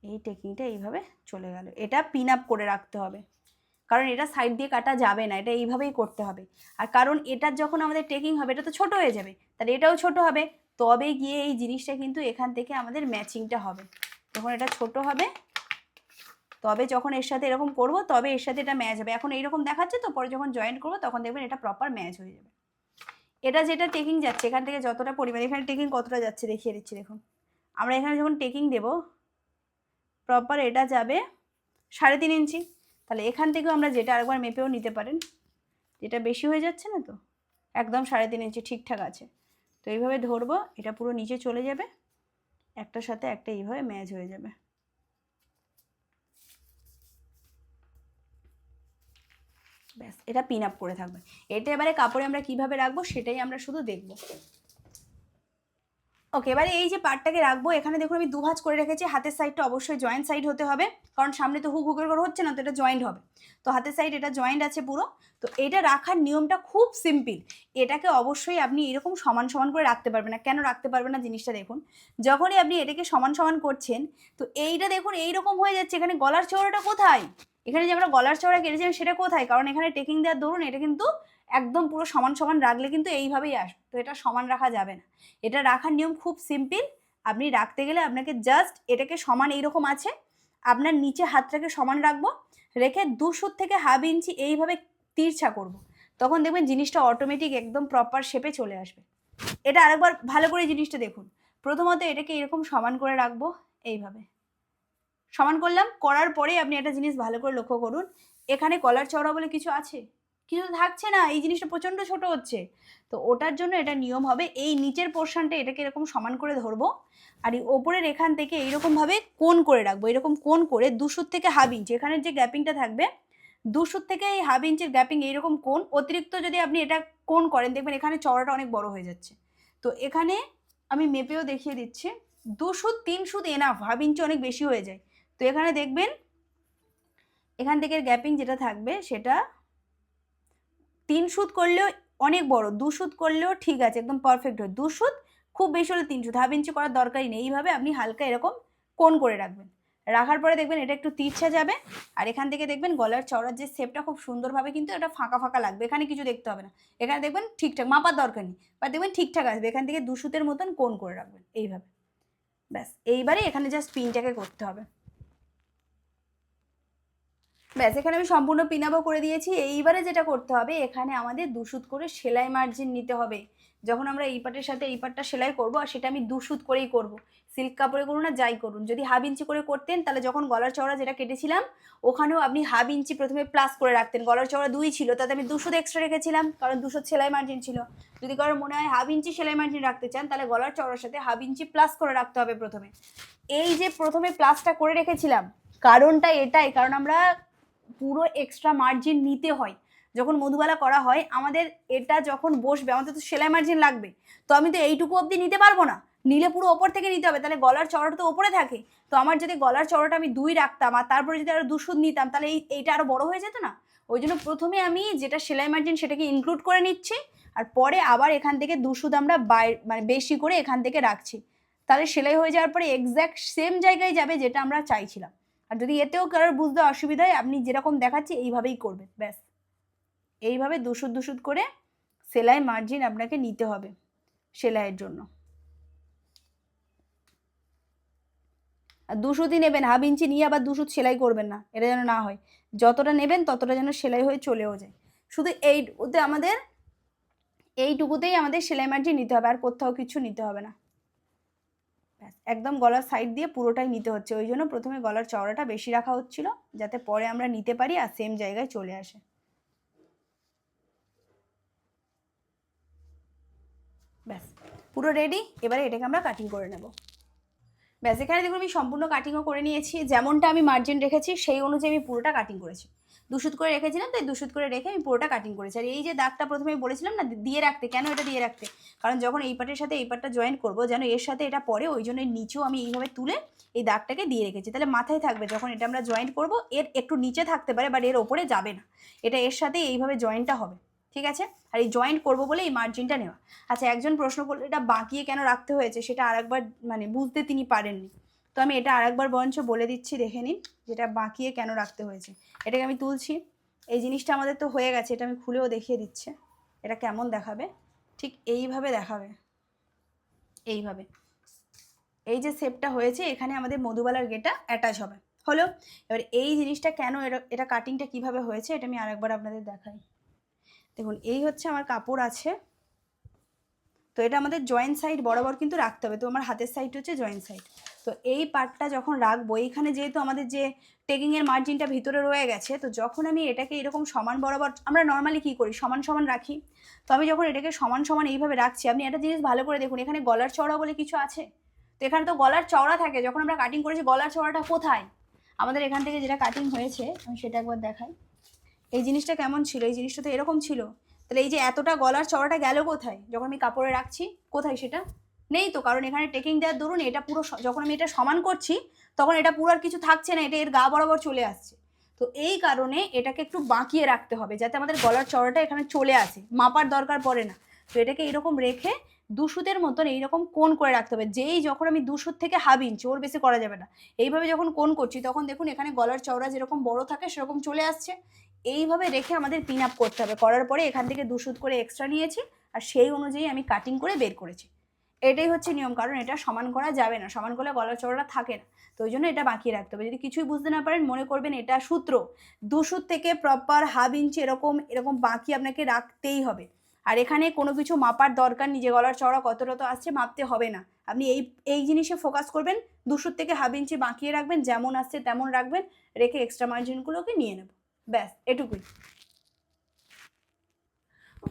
A: এই টেকিংটা এইভাবে চলে গেল। এটা পিন আপ করে রাখতে হবে, কারণ এটা সাইড দিয়ে কাটা যাবে না, এটা এইভাবেই করতে হবে। আর কারণ এটার যখন আমাদের টেকিং হবে এটা তো ছোট হয়ে যাবে, তাহলে এটাও ছোট হবে, তবে গিয়ে এই জিনিসটা কিন্তু এখান থেকে আমাদের ম্যাচিংটা হবে। যখন এটা ছোট হবে তবে যখন এর সাথে এরকম করব তবে এর সাথে এটা ম্যাচ হবে। এখন এইরকম দেখাচ্ছে তো, পরে যখন জয়েন্ট করবো তখন দেখবেন এটা প্রপার ম্যাচ হয়ে যাবে। এটা যেটা টেকিং যাচ্ছে এখান থেকে যতটা পরিমাণ, এখানে টেকিং কতটা যাচ্ছে দেখিয়ে দিচ্ছি দেখুন। আমরা এখানে যখন টেকিং দেব প্রপার এটা যাবে 3.5 ইঞ্চি, তাহলে এখান থেকেও আমরা যেটা আরেকবার মেপেও নিতে পারেন, যেটা বেশি হয়ে যাচ্ছে না তো, একদম 3.5 ইঞ্চি ঠিকঠাক আছে। তো এইভাবে ধরবো, এটা পুরো নিচে চলে যাবে, একটার সাথে একটা এইভাবে ম্যাচ হয়ে যাবে। ব্যাস, এটা পিন আপ করে থাকবে। এটা এবারে কাপড়ে আমরা কিভাবে রাখবো সেটাই আমরা শুধু দেখবো। ওকে, এবারে এই যে পার্টটাকে রাখবো, এখানে দেখুন আমি দুভাঁজ করে রেখেছি। হাতের সাইডটা অবশ্যই জয়েন্ট সাইড হতে হবে, কারণ সামনে তো হুকের করে হচ্ছে না, তো এটা জয়েন্ট হবে। তো হাতের সাইড এটা জয়েন্ট আছে পুরো। তো এটা রাখার নিয়মটা খুব সিম্পল। এটাকে অবশ্যই আপনি এরকম সমান সমান করে রাখতে পারবেন না। কেন রাখতে পারবেন না জিনিসটা দেখুন, যখনই আপনি এটাকে সমান সমান করছেন, তো এইটা দেখুন এইরকম হয়ে যাচ্ছে। এখানে গলার চওড়াটা কোথায়? এখানে যে আমরা গলার চওড়া কেটেছিলাম সেটা কোথায়? কারণ এখানে টেকিং দেওয়ার দরুন এটা কিন্তু একদম পুরো সমান সমান রাখলে কিন্তু এইভাবেই আসবে। তো এটা সমান রাখা যাবে না। এটা রাখার নিয়ম খুব সিম্পল। আপনি রাখতে গেলে আপনাকে জাস্ট এটাকে সমান এইরকম আছে, আপনার নিচে হাতটাকে সমান রাখবো, রেখে 2 সুত থেকে হাফ ইঞ্চি এইভাবে তিরছা করব। তখন দেখবেন জিনিসটা অটোমেটিক একদম প্রপার শেপে চলে আসবে। এটা আরেকবার ভালো করে জিনিসটা দেখুন। প্রথমত এটাকে এরকম সমান করে রাখবো, এইভাবে সমান করলাম। করার পরে আপনি একটা জিনিস ভালো করে লক্ষ্য করুন, এখানে কলার চওড়া বলে কিছু আছে? কিছু থাকছে না। এই জিনিসটা প্রচণ্ড ছোট হচ্ছে। তো ওটার জন্য এটা নিয়ম হবে, এই নিচের পোর্শনটা এটাকে এরকম সমান করে ধরবো, আর এই ওপরের এখান থেকে এইরকমভাবে কোণ করে রাখবো। এরকম কোণ করে 2 সুত থেকে হাফ ইঞ্চি, এখানের যে গ্যাপিংটা থাকবে 2 সুত থেকে এই হাফ ইঞ্চির গ্যাপিং এইরকম কোণ। অতিরিক্ত যদি আপনি এটা কোণ করেন দেখবেন এখানে চওড়াটা অনেক বড় হয়ে যাচ্ছে। তো এখানে আমি মেপেও দেখিয়ে দিচ্ছি, 2 সুত 3 সুত এনাফ, হাফ ইঞ্চি অনেক বেশি হয়ে যায়। তো এখানে দেখবেন এখান থেকে গ্যাপিং যেটা থাকবে সেটা 3 সুত করলেও অনেক বড়, 2 সুত করলেও ঠিক আছে, একদম পারফেক্ট হয়। 2 সুত, খুব বেশি হলে 3 সুত, হাফ ইঞ্চি করার দরকারই নেই। এইভাবে আপনি হালকা এরকম কোণ করে রাখবেন। রাখার পরে দেখবেন এটা একটু তিরছা যাবে, আর এখান থেকে দেখবেন গলার চওড়ার যে শেপটা খুব সুন্দরভাবে কিন্তু এটা ফাঁকা ফাঁকা লাগবে। এখানে কিছু দেখতে হবে না, এখানে দেখবেন ঠিকঠাক, মাপার দরকার নেই, বা দেখবেন ঠিকঠাক আসবে। এখান থেকে 2 সুতের মতন কোণ করে রাখবেন এইভাবে। ব্যাস, এইবারে এখানে জাস্ট পিনটাকে করতে হবে। ব্যাস, এখানে আমি সম্পূর্ণ পিনাবো করে দিয়েছি। এইবারে যেটা করতে হবে, এখানে আমাদের 2 সুত করে সেলাই মার্জিন নিতে হবে। যখন আমরা এই পাটের সাথে এই পাটটা সেলাই করব, আর সেটা আমি 2 সুত করেই করব। সিল্ক কাপড়ে করুন না যাই করুন, যদি হাফ ইঞ্চি করে করতেন তাহলে যখন গলার চওড়া যেটা কেটেছিলাম ওখানেও আপনি হাফ ইঞ্চি প্রথমে প্লাস করে রাখতেন। গলার চওড়া 2 ছিল, তাতে আমি 2 সুত এক্সট্রা রেখেছিলাম, কারণ 2 সুত সেলাই মার্জিন ছিল। যদি কারোর মনে হয় হাফ ইঞ্চি সেলাই মার্জিন রাখতে চান, তাহলে গলার চওড়ার সাথে হাফ ইঞ্চি প্লাস করে রাখতে হবে প্রথমে। এই যে প্রথমে প্লাসটা করে রেখেছিলাম, কারণটা এটাই, কারণ আমরা পুরো এক্সট্রা মার্জিন নিতে হয়। যখন মধুবালা করা হয় আমাদের, এটা যখন বসবে আমাদের তো সেলাই মার্জিন লাগবে। তো আমি তো এইটুকু অবধি নিতে পারবো না, নিলে পুরো ওপর থেকে নিতে হবে, তাহলে গলার চওড়াটা তো ওপরে থাকে। তো আমার যদি গলার চওড়াটা আমি 2 রাখতাম, আর তারপরে যদি আরো 2 সুত নিতাম, তাহলে এইটা আরো বড় হয়ে যেত না। ওই জন্য প্রথমে আমি যেটা সেলাই মার্জিন সেটাকে ইনক্লুড করে নিচ্ছি, আর পরে আবার এখান থেকে 2 সুত আমরা মানে বেশি করে এখান থেকে রাখছি। তাহলে সেলাই হয়ে যাওয়ার পরে এক্স্যাক্ট সেম জায়গায় যাবে যেটা আমরা চাইছিলাম। আর যদি এতেও কারোর বুঝতে অসুবিধা হয়, আপনি যেরকম দেখাচ্ছি এইভাবেই করবেন। ব্যাস, এইভাবে 2 সুত 2 সুত করে সেলাই মার্জিন আপনাকে নিতে হবে সেলাইয়ের জন্য। আর 2 সুতই নেবেন, হাফ ইঞ্চি নিয়ে আবার 2 সুত সেলাই করবেন না, এটা যেন না হয়। যতটা নেবেন ততটা যেন সেলাই হয়ে চলেও যায়। শুধু এইটুকুতেই আমাদের সেলাই মার্জিন নিতে হবে, আর কোথাও কিছু নিতে হবে না। ব্যাস, একদম গলার সাইড দিয়ে পুরোটাই নিতে হচ্ছে। ওই জন্য প্রথমে গলার চওড়াটা বেশি রাখা হচ্ছিল, যাতে পরে আমরা নিতে পারি আর সেম জায়গায় চলে আসে। ব্যাস, পুরো রেডি। এবারে এটাকে আমরা কাটিং করে নেব। ব্যাস, এখানে দেখুন আমি সম্পূর্ণ কাটিংও করে নিয়েছি। যেমনটা আমি মার্জিন রেখেছি সেই অনুযায়ী আমি পুরোটা কাটিং করেছি। 2 সুত করে রেখেছিলাম, তাই 2 সুত করে রেখে আমি পুরোটা কাটিং করেছি। আর এই যে দাগটা প্রথমে বলেছিলাম না দিয়ে রাখতে, কেন এটা দিয়ে রাখতে, কারণ যখন এই পাটের সাথে এই পাটটা জয়েন করবো যেন এর সাথে এটা পরে, ওই জন্য নিচেও আমি এইভাবে তুলে এই দাগটাকে দিয়ে রেখেছি। তাহলে মাথায় থাকবে যখন এটা আমরা জয়েন্ট করবো, এর একটু নিচে থাকতে পারে, বাট এর ওপরে যাবে না, এটা এর সাথে এইভাবে জয়েন্টটা হবে। ঠিক আছে, আর এই জয়েন্ট করবো বলে এই মার্জিনটা নেওয়া। আচ্ছা, একজন প্রশ্ন করলো এটা বাঁকিয়ে কেন রাখতে হয়েছে, সেটা আরেকবার মানে বুঝতে তিনি পারেননি। তো আমি এটা আরেকবার বরঞ্চ বলে দিচ্ছি, দেখে নিন যেটা বাঁকিয়ে কেন রাখতে হয়েছে। এটাকে আমি তুলছি, এই জিনিসটা আমাদের তো হয়ে গেছে, এটা আমি খুলেও দেখিয়ে দিচ্ছি এটা কেমন দেখাবে। ঠিক এইভাবে দেখাবে, এইভাবে। এই যে শেপটা হয়েছে এখানে আমাদের মধুবালার গেটা অ্যাটাচ হবে, হলো। এবার এই জিনিসটা কেন, এটা কাটিংটা কিভাবে হয়েছে এটা আমি আরেকবার আপনাদের দেখাই। দেখুন, এই হচ্ছে আমার কাপড় আছে, তো এটা আমাদের জয়েন্ট সাইড বরাবর কিন্তু রাখতে হবে। তো আমার হাতের সাইড হচ্ছে জয়েন্ট সাইড। তো এই পার্টটা যখন রাখবো, এইখানে যেহেতু আমাদের যে টেকিংয়ের মার্জিনটা ভিতরে রয়ে গেছে, তো যখন আমি এটাকে এরকম সমান বরাবর, আমরা নর্মালি কী করি, সমান সমান রাখি। তো আমি যখন এটাকে সমান সমান এইভাবে রাখছি, আপনি একটা জিনিস ভালো করে দেখুন, এখানে গলার চওড়া বলে কিছু আছে? তো এখানে তো গলার চওড়া থাকে। যখন আমরা কাটিং করেছি গলার চওড়াটা কোথায়? আমাদের এখান থেকে যেটা কাটিং হয়েছে আমি সেটা একবার দেখাই। এই জিনিসটা কেমন ছিল? এই জিনিসটা তো এরকম ছিল। তাহলে এই যে এতটা গলার চওড়াটা গেল কোথায়? যখন আমি কাপড়ে রাখছি কোথায় সেটা নেই তো, কারণ এখানে টেকিং দেওয়ার দরুন এটা পুরো, যখন আমি এটা সমান করছি তখন এটা পুরো আর কিছু থাকছে না, এটা এর গা বরাবর চলে আসছে। তো এই কারণে এটাকে একটু বাঁকিয়ে রাখতে হবে যাতে আমাদের গলার চওড়াটা এখানে চলে আসে, মাপার দরকার পড়ে না। তো এটাকে এরকম রেখে দুশুতের মতন এইরকম কোণ করে রাখতে হবে। যেই যখন আমি দুশুত থেকে হাফ ইঞ্চি, ওর বেশি করা যাবে না, এইভাবে যখন কোণ করছি তখন দেখুন এখানে গলার চওড়া যেরকম বড় থাকে সেরকম চলে আসছে। এইভাবে রেখে আমাদের পিন আপ করতে হবে। করার পরে এখান থেকে দুশুত করে এক্সট্রা নিয়েছি আর সেই অনুযায়ী আমি কাটিং করে বের করেছি। এটাই হচ্ছে নিয়ম, কারণ এটা সমান করা যাবে না, সমান করলে গলার চওড়াটা থাকে না। তো ওই জন্য এটা বাঁকিয়ে রাখতে হবে। যদি কিছুই বুঝতে না পারেন মনে করবেন এটা সূত্র, দুশুত থেকে প্রপার হাফ ইঞ্চি এরকম এরকম বাঁকিয়ে আপনাকে রাখতেই হবে। আর এখানে কোনো কিছু মাপার দরকার নেই যে গলার চওড়া কতটা তো আসছে, মাপতে হবে না। আপনি এই জিনিসে ফোকাস করবেন, দুশুত থেকে হাফ ইঞ্চি বাঁকিয়ে রাখবেন, যেমন আসছে তেমন রাখবেন, রেখে এক্সট্রা মার্জিনগুলোকে নিয়ে নেব, ব্যাস এটুকুই।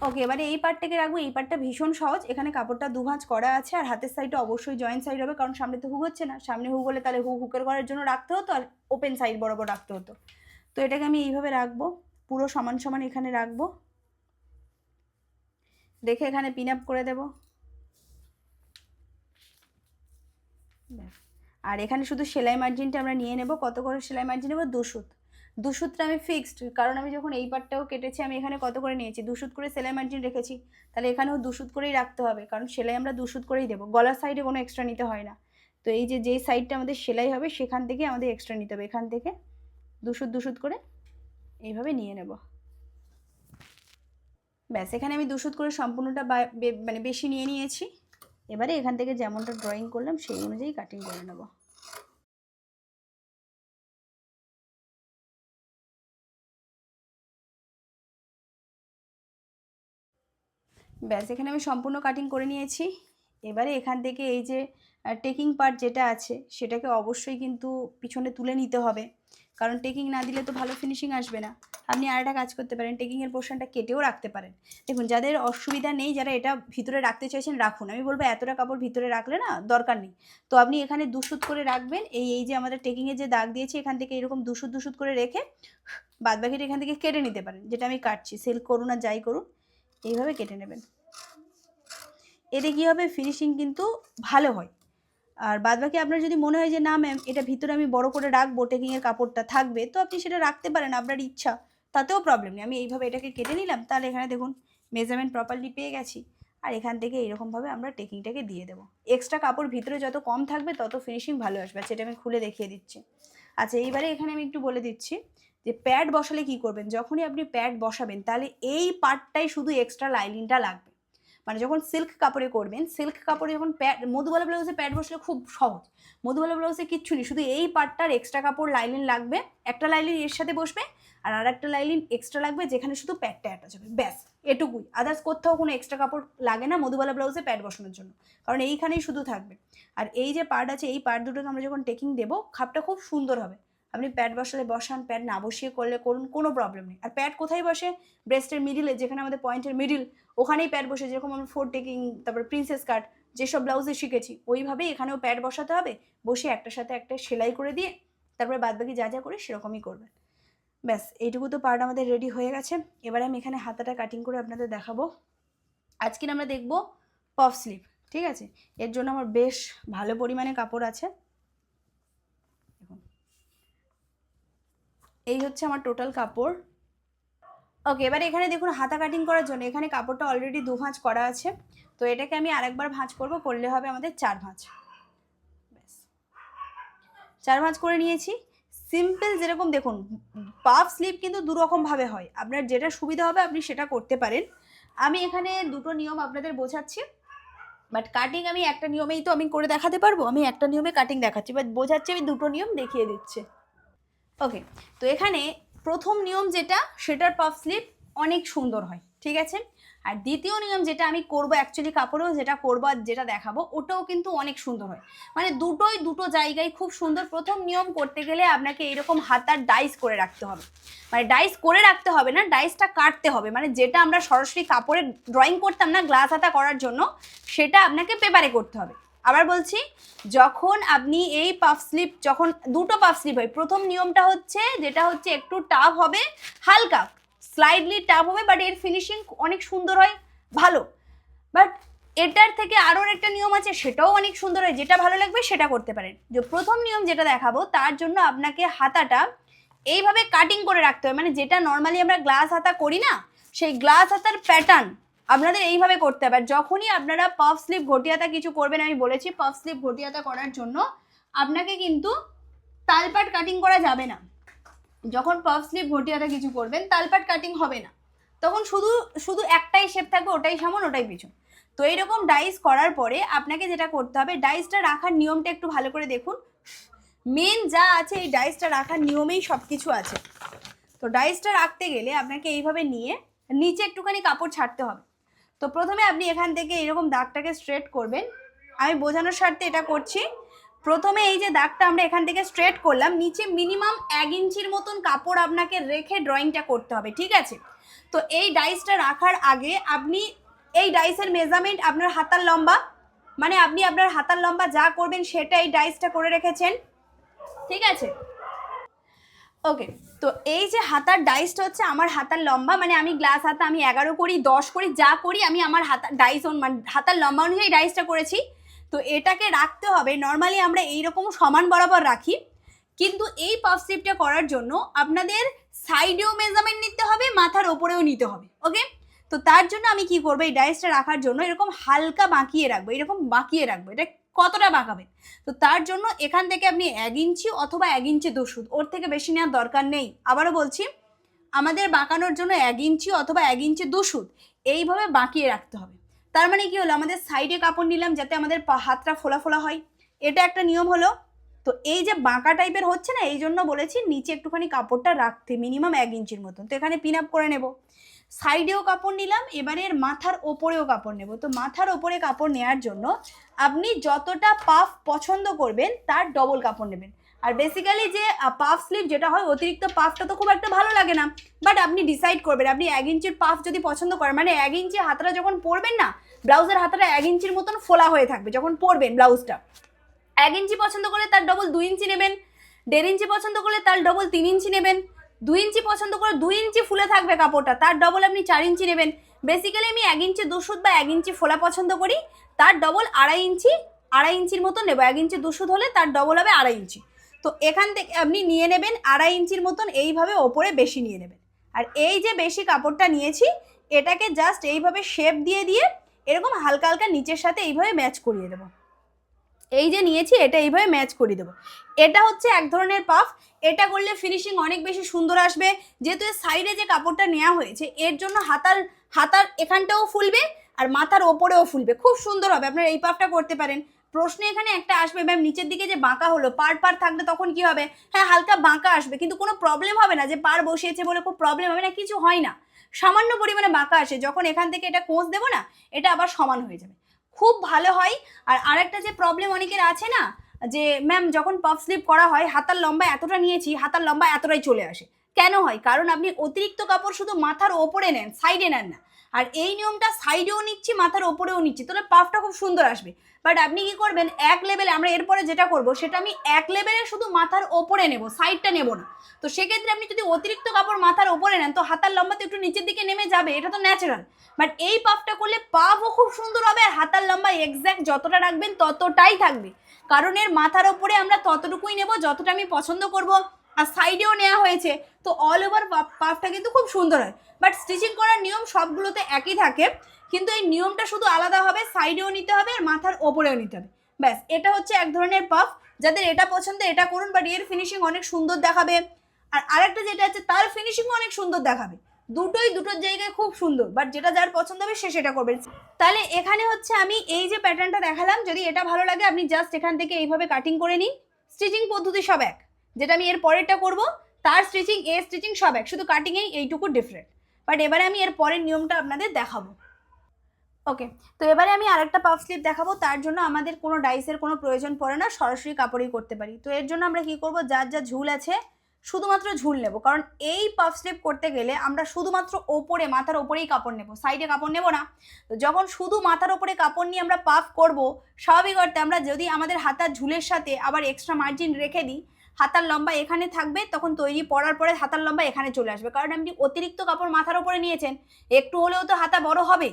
A: ওকে, এবারে এই পার্টটাকে রাখবো। এই পার্টটা ভীষণ সহজ। এখানে কাপড়টা দুভাঁজ করা আছে আর হাতের সাইডটা অবশ্যই জয়েন্ট সাইড হবে, কারণ সামনে তো হুক হচ্ছে না। সামনে হুক হলে তাহলে হুকের ঘরের জন্য রাখতে হতো আর ওপেন সাইড বরাবর রাখতে হতো। তো এটাকে আমি এইভাবে রাখবো, পুরো সমান সমান এখানে রাখবো, রেখে এখানে পিন আপ করে দেব। আর এখানে শুধু সেলাই মার্জিনটা আমরা নিয়ে নেব। কত করে সেলাই মার্জিন নেব? দুশুত। দুশুতটা আমি ফিক্সড, কারণ আমি যখন এই পার্টটাও কেটেছি আমি এখানে কত করে নিয়েছি, দুশুত করে সেলাই মার্জিন রেখেছি। তাহলে এখানেও দুশুত করেই রাখতে হবে, কারণ সেলাই আমরা দুশুত করেই দেবো। গলার সাইডে কোনো এক্সট্রা নিতে হয় না। তো এই যে যেই সাইডটা আমাদের সেলাই হবে সেখান থেকে আমাদের এক্সট্রা নিতে হবে। এখান থেকে দুশুত দুশুত করে এইভাবে নিয়ে নেব, ব্যাস। এখানে আমি দুশুত করে সম্পূর্ণটা মানে বেশি নিয়ে নিয়েছি। এবারে এখান থেকে যেমনটা ড্রয়িং করলাম সেই অনুযায়ী কাটিং করে নেব। ব্যাস, এখানে আমি সম্পূর্ণ কাটিং করে নিয়েছি। এবারে এখান থেকে এই যে টেকিং পার্ট যেটা আছে সেটাকে অবশ্যই কিন্তু পিছনে তুলে নিতে হবে, কারণ টেকিং না দিলে তো ভালো ফিনিশিং আসবে না। আপনি আর একটা কাজ করতে পারেন, টেকিংয়ের পোর্শনটা কেটেও রাখতে পারেন। দেখুন, যাদের অসুবিধা নেই, যারা এটা ভিতরে রাখতে চাইছেন রাখুন। আমি বলবো এতটা কাপড় ভিতরে রাখলে না দরকার নেই। তো আপনি এখানে দুশুত করে রাখবেন। এই যে আমাদের টেকিংয়ে যে দাগ দিয়েছি এখান থেকে এরকম দুশুত দুশুত করে রেখে বাদবাকিটা এখান থেকে কেটে নিতে পারেন, যেটা আমি কাটছি। সিল্ক করুন আর যাই করুন এইভাবে কেটে নেবেন। এতে কী হবে, ফিনিশিং কিন্তু ভালো হয়। আর বাদবাকি আপনার যদি মনে হয় যে না ম্যাম এটা ভিতরে আমি বড় করে রাখবো, টেকিংয়ের কাপড়টা থাকবে, তো আপনি সেটা রাখতে পারেন, আপনার ইচ্ছা, তাতেও প্রবলেম নেই। আমি এইভাবে এটাকে কেটে নিলাম, তাহলে এখানে দেখুন মেজারমেন্ট প্রপারলি পেয়ে গেছি। আর এখান থেকে এইরকমভাবে আমরা টেকিংটাকে দিয়ে দেবো। এক্সট্রা কাপড় ভিতরে যত কম থাকবে তত ফিনিশিং ভালো আসবে। সেটা আমি খুলে দেখিয়ে দিচ্ছি। আচ্ছা, এইবারে এখানে আমি একটু বলে দিচ্ছি যে প্যাড বসালে কি করবেন। যখনই আপনি প্যাড বসাবেন তাহলে এই পার্টটাই শুধু এক্সট্রা লাইনিংটা লাগবে। মানে যখন সিল্ক কাপড়ে করবেন, সিল্ক কাপড়ে যখন প্যাড, মধুবালা ব্লাউজে প্যাড বসলে খুব সহজ। মধুবালা ব্লাউজে কিচ্ছু নেই, শুধু এই পার্টটার এক্সট্রা কাপড় লাইনিং লাগবে। একটা লাইনিং এর সাথে বসবে আর একটা লাইনিং এক্সট্রা লাগবে যেখানে শুধু প্যাডটা অ্যাটাচ হবে, ব্যাস এটুকুই। আদার্স কোথাও কোনো এক্সট্রা কাপড় লাগে না মধুবালা ব্লাউজে প্যাড বসানোর জন্য, কারণ এইখানেই শুধু থাকবে। আর এই যে পার্ট আছে এই পার্ট দুটোকে আমরা যখন টেকিং দেবো খাপটা খুব সুন্দর হবে। আপনি প্যাড বসালে বসান, প্যাড না বসিয়ে করলে করুন, কোনো প্রবলেম নেই। আর প্যাড কোথায় বসে? ব্রেস্টের মিডিলে, যেখানে আমাদের পয়েন্টের মিডিল, ওখানেই প্যাড বসে। যেরকম আমরা ফোর টেকিং, তারপর প্রিন্সেস কাট যেসব ব্লাউজে শিখেছি ওইভাবেই এখানেও প্যাড বসাতে হবে। বসে একটার সাথে একটা সেলাই করে দিয়ে তারপরে বাদবাকি যা যা করে সেরকমই করবেন। ব্যাস, এইটুকু তো পার্ট আমাদের রেডি হয়ে গেছে। এবারে আমি এখানে হাতাটা কাটিং করে আপনাদের দেখাবো। আজকে আমরা দেখব পফ স্লিভ, ঠিক আছে? এর জন্য আমার বেশ ভালো পরিমাণে কাপড় আছে। এই হচ্ছে আমার টোটাল কাপড়। ওকে, এবারে এখানে দেখুন হাতা কাটিং করার জন্য এখানে কাপড়টা অলরেডি দু ভাঁজ করা আছে। তো এটাকে আমি আরেকবার ভাঁজ করব, করলে হবে আমাদের 4 ভাঁজ। ব্যাস, 4 ভাঁজ করে নিয়েছি। সিম্পল যেরকম দেখুন, পাফ স্লিভ কিন্তু দুরকমভাবে হয়, আপনার যেটা সুবিধা হবে আপনি সেটা করতে পারেন। আমি এখানে দুটো নিয়ম আপনাদের বোঝাচ্ছি, বাট কাটিং আমি একটা নিয়মেই তো আমি করে দেখাতে পারবো। আমি একটা নিয়মে কাটিং দেখাচ্ছি, বাট বোঝাচ্ছি আমি দুটো নিয়ম দেখিয়ে দিচ্ছি। ওকে, তো এখানে প্রথম নিয়ম যেটা, সেটার পাফ স্লিভ অনেক সুন্দর হয়, ঠিক আছে? আর দ্বিতীয় নিয়ম যেটা আমি করব অ্যাকচুয়ালি কাপড়েও যেটা করবো আর যেটা দেখাবো ওটাও কিন্তু অনেক সুন্দর হয়, মানে দুটো জায়গায় খুব সুন্দর। প্রথম নিয়ম করতে গেলে আপনাকে এইরকম হাতার ডাইস করে রাখতে হবে, মানে ডাইস করে রাখতে হবে না, ডাইসটা কাটতে হবে, মানে যেটা আমরা সরাসরি কাপড়ে ড্রয়িং করতাম না গ্লাস হাতা করার জন্য, সেটা আপনাকে পেপারে করতে হবে। আবার বলছি, যখন আপনি এই পাফ স্লিপ, যখন দুটো পাফ স্লিপ হয়, প্রথম নিয়মটা হচ্ছে যেটা হচ্ছে একটু টাফ হবে, হালকা স্লাইডলি টাফ হবে, বাট এর ফিনিশিং অনেক সুন্দর হয়, ভালো। বাট এটার থেকে আরও একটা নিয়ম আছে, সেটাও অনেক সুন্দর হয়, যেটা ভালো লাগবে সেটা করতে পারেন। যে প্রথম নিয়ম যেটা দেখাবো তার জন্য আপনাকে হাতাটা এইভাবে কাটিং করে রাখতে হবে, মানে যেটা নর্মালি আমরা গ্লাস হাতা করি না, সেই গ্লাস হাতার প্যাটার্ন আপনাদের এইভাবে করতে হবে। আর যখনই আপনারা পাফ স্লিপ ঘটি হাতা কিছু করবেন, আমি বলেছি পাফ স্লিপ ঘটি হাতা করার জন্য আপনাকে কিন্তু তালপাট কাটিং করা যাবে না। যখন পাফ স্লিপ ঘটি হাতা কিছু করবেন তালপাট কাটিং হবে না, তখন শুধু একটাই শেপ থাকবে, ওটাই সামন ওটাই পিছন। তো এইরকম ডাইস করার পরে আপনাকে যেটা করতে হবে, ডাইসটা রাখার নিয়মটা একটু ভালো করে দেখুন, মেন যা আছে এই ডাইসটা রাখার নিয়মেই সব কিছু আছে। তো ডাইসটা রাখতে গেলে আপনাকে এইভাবে নিয়ে নিচে একটুখানি কাপড় ছাড়তে হবে। তো প্রথমে আপনি এখান থেকে এরকম দাগটাকে স্ট্রেট করবেন, আমি বোঝানোর স্বার্থে এটা করছি। প্রথমে এই যে দাগটা আমরা এখান থেকে স্ট্রেট করলাম, নিচে মিনিমাম 1 ইঞ্চির মতন কাপড় আপনাকে রেখে ড্রয়িংটা করতে হবে, ঠিক আছে? তো এই ডাইসটা রাখার আগে আপনি এই ডাইসের মেজারমেন্ট আপনার হাতার লম্বা, মানে আপনি আপনার হাতার লম্বা যা করবেন সেটা এই ডাইসটা করে রেখেছেন, ঠিক আছে? ওকে, তো এই যে হাতার ডাইসটা হচ্ছে আমার হাতার লম্বা, মানে আমি গ্লাস হাতা আমি 11 করি 10 করি যা করি আমি আমার হাতার ডাইস মানে হাতার লম্বা অনুযায়ী ডাইসটা করেছি। তো এটাকে রাখতে হবে, নর্মালি আমরা এইরকম সমান বরাবর রাখি, কিন্তু এই পাফ স্লিপটা করার জন্য আপনাদের সাইডেও মেজারমেন্ট নিতে হবে, মাথার ওপরেও নিতে হবে। ওকে, তো তার জন্য আমি কি করবো, এই ডাইসটা রাখার জন্য এরকম হালকা বাঁকিয়ে রাখবো, এরকম বাঁকিয়ে রাখবো। এটা কতটা বাঁকাবেন, তো তার জন্য এখান থেকে আপনি 1 ইঞ্চি অথবা 1 ইঞ্চি 2 সুত, ওর থেকে বেশি নেওয়ার দরকার নেই। আবারও বলছি, আমাদের বাঁকানোর জন্য 1 ইঞ্চি অথবা 1 ইঞ্চি 2 সুত এইভাবে বাঁকিয়ে রাখতে হবে। তার মানে কি হলো, আমাদের সাইডে কাপড় নিলাম যাতে আমাদের হাতটা ফোলা ফোলা হয়, এটা একটা নিয়ম হলো। তো এই যে বাঁকা টাইপের হচ্ছে না, এই জন্য বলেছি নিচে একটুখানি কাপড়টা রাখতে, মিনিমাম 1 ইঞ্চির মতন। তো এখানে পিন আপ করে নেব, সাইডেও কাপড় নিলাম, এবারে মাথার ওপরেও কাপড় নেব। তো মাথার ওপরে কাপড় নেওয়ার জন্য আপনি যতটা পাফ পছন্দ করবেন তার ডবল কাপড় নেবেন। আর বেসিক্যালি যে পাফ স্লিভ যেটা হয়, অতিরিক্ত পাফটা তো খুব একটা ভালো লাগে না, বাট আপনি ডিসাইড করবেন, আপনি 1 ইঞ্চির পাফ যদি পছন্দ করেন, মানে 1 ইঞ্চি হাতাটা যখন পরবেন না, ব্লাউজের হাতাটা 1 ইঞ্চির মতন ফোলা হয়ে থাকবে যখন পরবেন ব্লাউজটা। 1 ইঞ্চি পছন্দ করলে তার ডবল 2 ইঞ্চি নেবেন, 1.5 ইঞ্চি পছন্দ করলে তার ডবল 3 ইঞ্চি নেবেন, 2 ইঞ্চি পছন্দ করে 2 ইঞ্চি ফুলে থাকবে কাপড়টা, তার ডবল আপনি 4 ইঞ্চি নেবেন। বেসিক্যালি আমি 1 ইঞ্চি 2 সুত বা 1 ইঞ্চি ফোলা পছন্দ করি, তার ডবল 2.5 ইঞ্চির মতন নেবো। 1 ইঞ্চি 2 সুত হলে তার ডবল হবে 2.5 ইঞ্চি। তো এখান থেকে আপনি নিয়ে নেবেন 2.5 ইঞ্চির মতন, এইভাবে ওপরে বেশি নিয়ে নেবেন। আর এই যে বেশি কাপড়টা নিয়েছি, এটাকে জাস্ট এইভাবে শেপ দিয়ে দিয়ে এরকম হালকা হালকা নিচের সাথে এইভাবে ম্যাচ করিয়ে দেবো। এই যে নিয়েছি এটা এইভাবে ম্যাচ করে দেবো। এটা হচ্ছে এক ধরনের পাফ, এটা করলে ফিনিশিং অনেক বেশি সুন্দর আসবে, যেহেতু এর সাইডে যে কাপড়টা নেওয়া হয়েছে এর জন্য হাতার এখানটাও ফুলবে আর মাথার ওপরেও ফুলবে, খুব সুন্দর হবে। আপনারা এই পাফটা করতে পারেন। প্রশ্ন এখানে একটা আসবে, ম্যাম নিচের দিকে যে বাঁকা হলো, পার থাকলে তখন কি হবে? হ্যাঁ, হালকা বাঁকা আসবে, কিন্তু কোনো প্রবলেম হবে না, যে পার বসিয়েছে বলে খুব প্রবলেম হবে না, কিছু হয় না। সামান্য পরিমাণে বাঁকা আসে, যখন এখান থেকে এটা কোঁচ দেবো না, এটা আবার সমান হয়ে যাবে, খুব ভালো হয়। আর আরেকটা যে প্রবলেম অনেকের আছে না, যে ম্যাম যখন পাফ স্লিপ করা হয় হাতার লম্বা এতটা নিয়েছি, হাতার লম্বা এতটাই চলে আসে, কেন হয়? কারণ আপনি অতিরিক্ত কাপড় শুধু মাথার ওপরে নেন, সাইডে নেন না। আর এই নিয়মটা সাইডেও নিচ্ছি, মাথার ওপরেও নিচ্ছি, তাহলে পাফটা খুব সুন্দর আসবে। বাট আপনি কি করবেন, এক লেভেলে, আমরা এরপরে যেটা করব সেটা আমি এক লেভেলে শুধু মাথার ওপরে নেব, সাইডটা নেব না। তো সেক্ষেত্রে আপনি যদি অতিরিক্ত কাপড় মাথার ওপরে নেন, তো হাতার লম্বাতে একটু নিচের দিকে নেমে যাবে, এটা তো ন্যাচারাল। বাট এই পাফটা করলে পাফও খুব সুন্দর হবে, আর হাতার লম্বা এক্স্যাক্ট যতটা রাখবেন ততটাই থাকবে, কারণ এর মাথার ওপরে আমরা ততটুকুই নেব যতটা আমি পছন্দ করব, আর সাইডেও নেওয়া হয়েছে। তো অল ওভার পাফটা কিন্তু খুব সুন্দর হয়। বাট স্টিচিং করার নিয়ম সবগুলোতে একই থাকে, কিন্তু এই নিয়মটা শুধু আলাদা হবে, সাইডেও নিতে হবে আর মাথার ওপরেও নিতে হবে। ব্যাস, এটা হচ্ছে এক ধরনের পাফ। যাদের এটা পছন্দ এটা করুন, বাট এর ফিনিশিং অনেক সুন্দর দেখাবে। আর আরেকটা যেটা আছে তার ফিনিশিংও অনেক সুন্দর দেখাবে, দুটোর জায়গায় খুব সুন্দর। বাট যেটা যার পছন্দ হবে সে সেটা করবেন। তাহলে এখানে হচ্ছে আমি এই যে প্যাটার্নটা দেখালাম, যদি এটা ভালো লাগে আপনি জাস্ট এখান থেকে এইভাবে কাটিং করে নিন। স্টিচিং পদ্ধতি সব এক, যেটা আমি এর পরেরটা করব তার স্টিচিং সব এক, শুধু কাটিংয়েই এইটুকু ডিফারেন্ট। বাট এবারে আমি এর পরের নিয়মটা আপনাদের দেখাবো। ওকে, তো এবারে আমি আরেকটা পাফ স্লিপ দেখাবো। তার জন্য আমাদের কোনো ডাইসের কোনো প্রয়োজন পড়ে না, সরাসরি কাপড়েই করতে পারি। তো এর জন্য আমরা কি করব, যার যা ঝুল আছে শুধুমাত্র ঝুল নেব, কারণ এই পাফ স্লিপ করতে গেলে আমরা শুধুমাত্র ওপরে মাথার ওপরেই কাপড় নেব, সাইডে কাপড় নেব না। তো যখন শুধু মাথার ওপরে কাপড় নিয়ে আমরা পাফ করব, স্বাভাবিক অর্থে আমরা যদি আমাদের হাতার ঝুলের সাথে আবার এক্সট্রা মার্জিন রেখে দিই, হাতার লম্বা এখানে থাকবে, তখন তৈরি পড়ার পরে হাতার লম্বা এখানে চলে আসবে, কারণ আপনি অতিরিক্ত কাপড় মাথার ওপরে নিয়েছেন, একটু হলেও তো হাতা বড় হবে।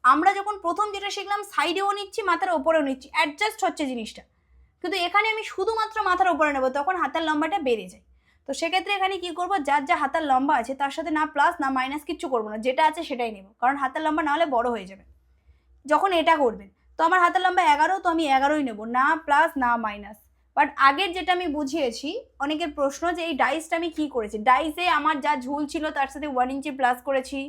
A: আমরা যখন প্রথম যেটা শিখলাম সাইডেও নিচ্ছি মাথার ওপরেও নিচ্ছি, অ্যাডজাস্ট হচ্ছে জিনিসটা, কিন্তু এখানে আমি শুধুমাত্র মাথার ওপরে নেবো, তখন হাতার লম্বাটা বেড়ে যায়। তো সেক্ষেত্রে এখানে কি করব, যার যা হাতার লম্বা আছে তার সাথে না প্লাস না মাইনাস কিচ্ছু করবো না, যেটা আছে সেটাই নেব, কারণ হাতার লম্বা না হলে বড় হয়ে যাবে যখন এটা করবেন। তো আমার হাতের লম্বা 11, তো আমি 11ই নেব, না প্লাস না মাইনাস। বাট আগের যেটা আমি বুঝিয়েছি, অনেকের প্রশ্ন যে এই ডাইসটা আমি কি করেছি, ডাইসে আমার যা ঝুল ছিল তার সাথে 1 ইঞ্চি প্লাস করেছি,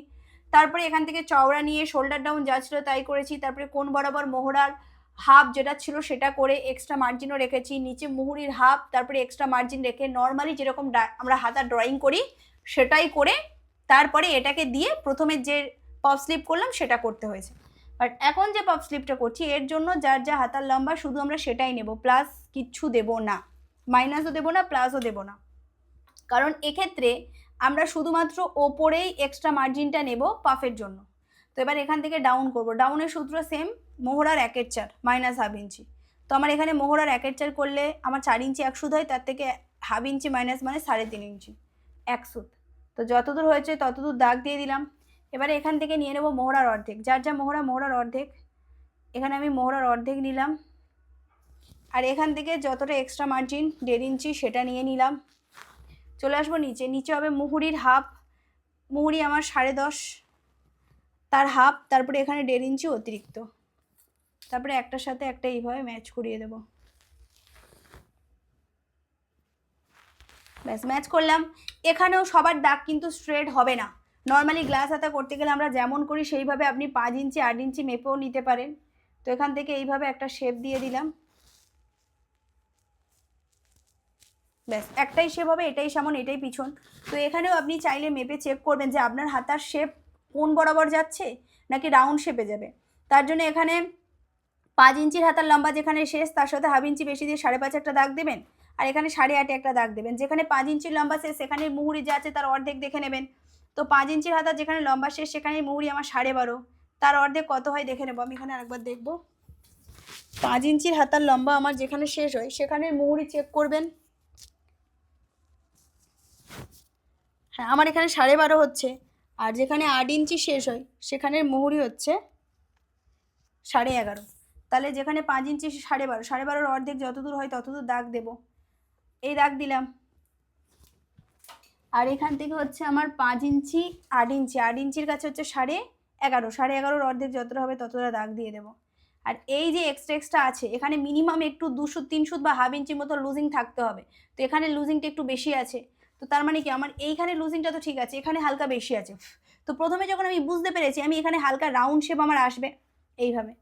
A: তারপরে এখান থেকে চওড়া নিয়ে শোল্ডার ডাউন যা ছিল তাই করেছি, তারপরে কোন বরাবর মোহরার হাফ যেটা ছিল সেটা করে এক্সট্রা মার্জিনও রেখেছি, নিচে মুহুরির হাফ, তারপরে এক্সট্রা মার্জিন রেখে নর্মালি যেরকম আমরা হাতা ড্রয়িং করি সেটাই করে তারপরে এটাকে দিয়ে প্রথমে যে পপ স্লিপ করলাম সেটা করতে হয়েছে। বাট এখন যে পপ স্লিপটা করছি এর জন্য যার যা হাতার লম্বা শুধু আমরা সেটাই নেব, প্লাস কিচ্ছু দেব না, মাইনাসও দেব না, প্লাসও দেব না, কারণ এক্ষেত্রে আমরা শুধুমাত্র ওপরেই এক্সট্রা মার্জিনটা নেব পাফের জন্য। তো এবার এখান থেকে ডাউন করব, ডাউনের সূত্র সেম, মোহরার 1/4 মাইনাস হাফ ইঞ্চি। তো আমার এখানে মোহরার 1/4 করলে আমার 4 ইঞ্চি 1 সুত হয়, তার থেকে হাফ ইঞ্চি মাইনাস মানে 3.5 ইঞ্চি 1 সুত। তো যতদূর হয়েছে ততদূর দাগ দিয়ে দিলাম। এবারে এখান থেকে নিয়ে নেব মোহরার অর্ধেক, যার যা মোহরার অর্ধেক, এখানে আমি মোহরার অর্ধেক নিলাম, আর এখান থেকে যতটা এক্সট্রা মার্জিন 1.5 ইঞ্চি সেটা নিয়ে নিলাম। চলে আসবো নিচে, নিচে হবে মুহুরির হাফ, মুহুরি আমার 10.5, তার হাফ, তারপরে এখানে 1.5 ইঞ্চি অতিরিক্ত, তারপরে একটার সাথে একটা এইভাবে ম্যাচ করিয়ে দেবো, ব্যাস ম্যাচ করলাম। এখানেও সবার দাগ কিন্তু স্ট্রেট হবে না, নর্মালি গ্লাস হাতা করতে গেলে আমরা যেমন করি সেইভাবে আপনি 5 ইঞ্চি 8 ইঞ্চি মেপেও নিতে পারেন। তো এখান থেকে এইভাবে একটা শেপ দিয়ে দিলাম, ব্যাস একটাই শেপ হবে, এটাই সামন এটাই পিছন। তো এখানেও আপনি চাইলে মেপে চেক করবেন যে আপনার হাতার শেপ কোন বরাবর যাচ্ছে নাকি রাউন্ড শেপে যাবে। তার জন্য এখানে 5 ইঞ্চির হাতার লম্বা যেখানে শেষ তার সাথে হাফ ইঞ্চি বেশি দিয়ে 5.5 একটা দাগ দেবেন, আর এখানে 8.5 একটা দাগ দেবেন। যেখানে 5 ইঞ্চির লম্বা শেষ সেখানে মুহুরি যা আছে তার অর্ধেক দেখে নেবেন। তো 5 ইঞ্চির হাতার যেখানে লম্বা শেষ সেখানে মুহুরি আমার 12.5, তার অর্ধেক কত হয় দেখে নেবো। আমি এখানে আরেকবার দেখবো, 5 ইঞ্চির হাতার লম্বা আমার যেখানে শেষ হয় সেখানে মুহুরি চেক করবেন, হ্যাঁ আমার এখানে 12.5 হচ্ছে, আর যেখানে 8 ইঞ্চি শেষ হয় সেখানের মুহুরি হচ্ছে 11.5। তাহলে যেখানে 5 ইঞ্চি 12.5, 12.5-এর অর্ধেক যতদূর হয় ততদূর দাগ দেব, এই দাগ দিলাম। আর এখান থেকে হচ্ছে আমার 5 ইঞ্চি 8 ইঞ্চি, 8 ইঞ্চির কাছে হচ্ছে 11.5, 11.5-এর অর্ধেক যতটা হবে ততটা দাগ দিয়ে দেবো। আর এই যে এক্সট্রা আছে এখানে মিনিমাম একটু 2 সুত 3 সুত বা হাফ ইঞ্চির মতো লুজিং থাকতে হবে। তো এখানে লুজিংটা একটু বেশি আছে, তো তার মানে কি আমার এইখানে লুজিংটা তো ঠিক আছে, এখানে হালকা বেশি আছে। তো প্রথমে যখন আমি বুঝতে পেরেছি আমি এখানে হালকা রাউন্ড শেপ আমার আসবে এইভাবে,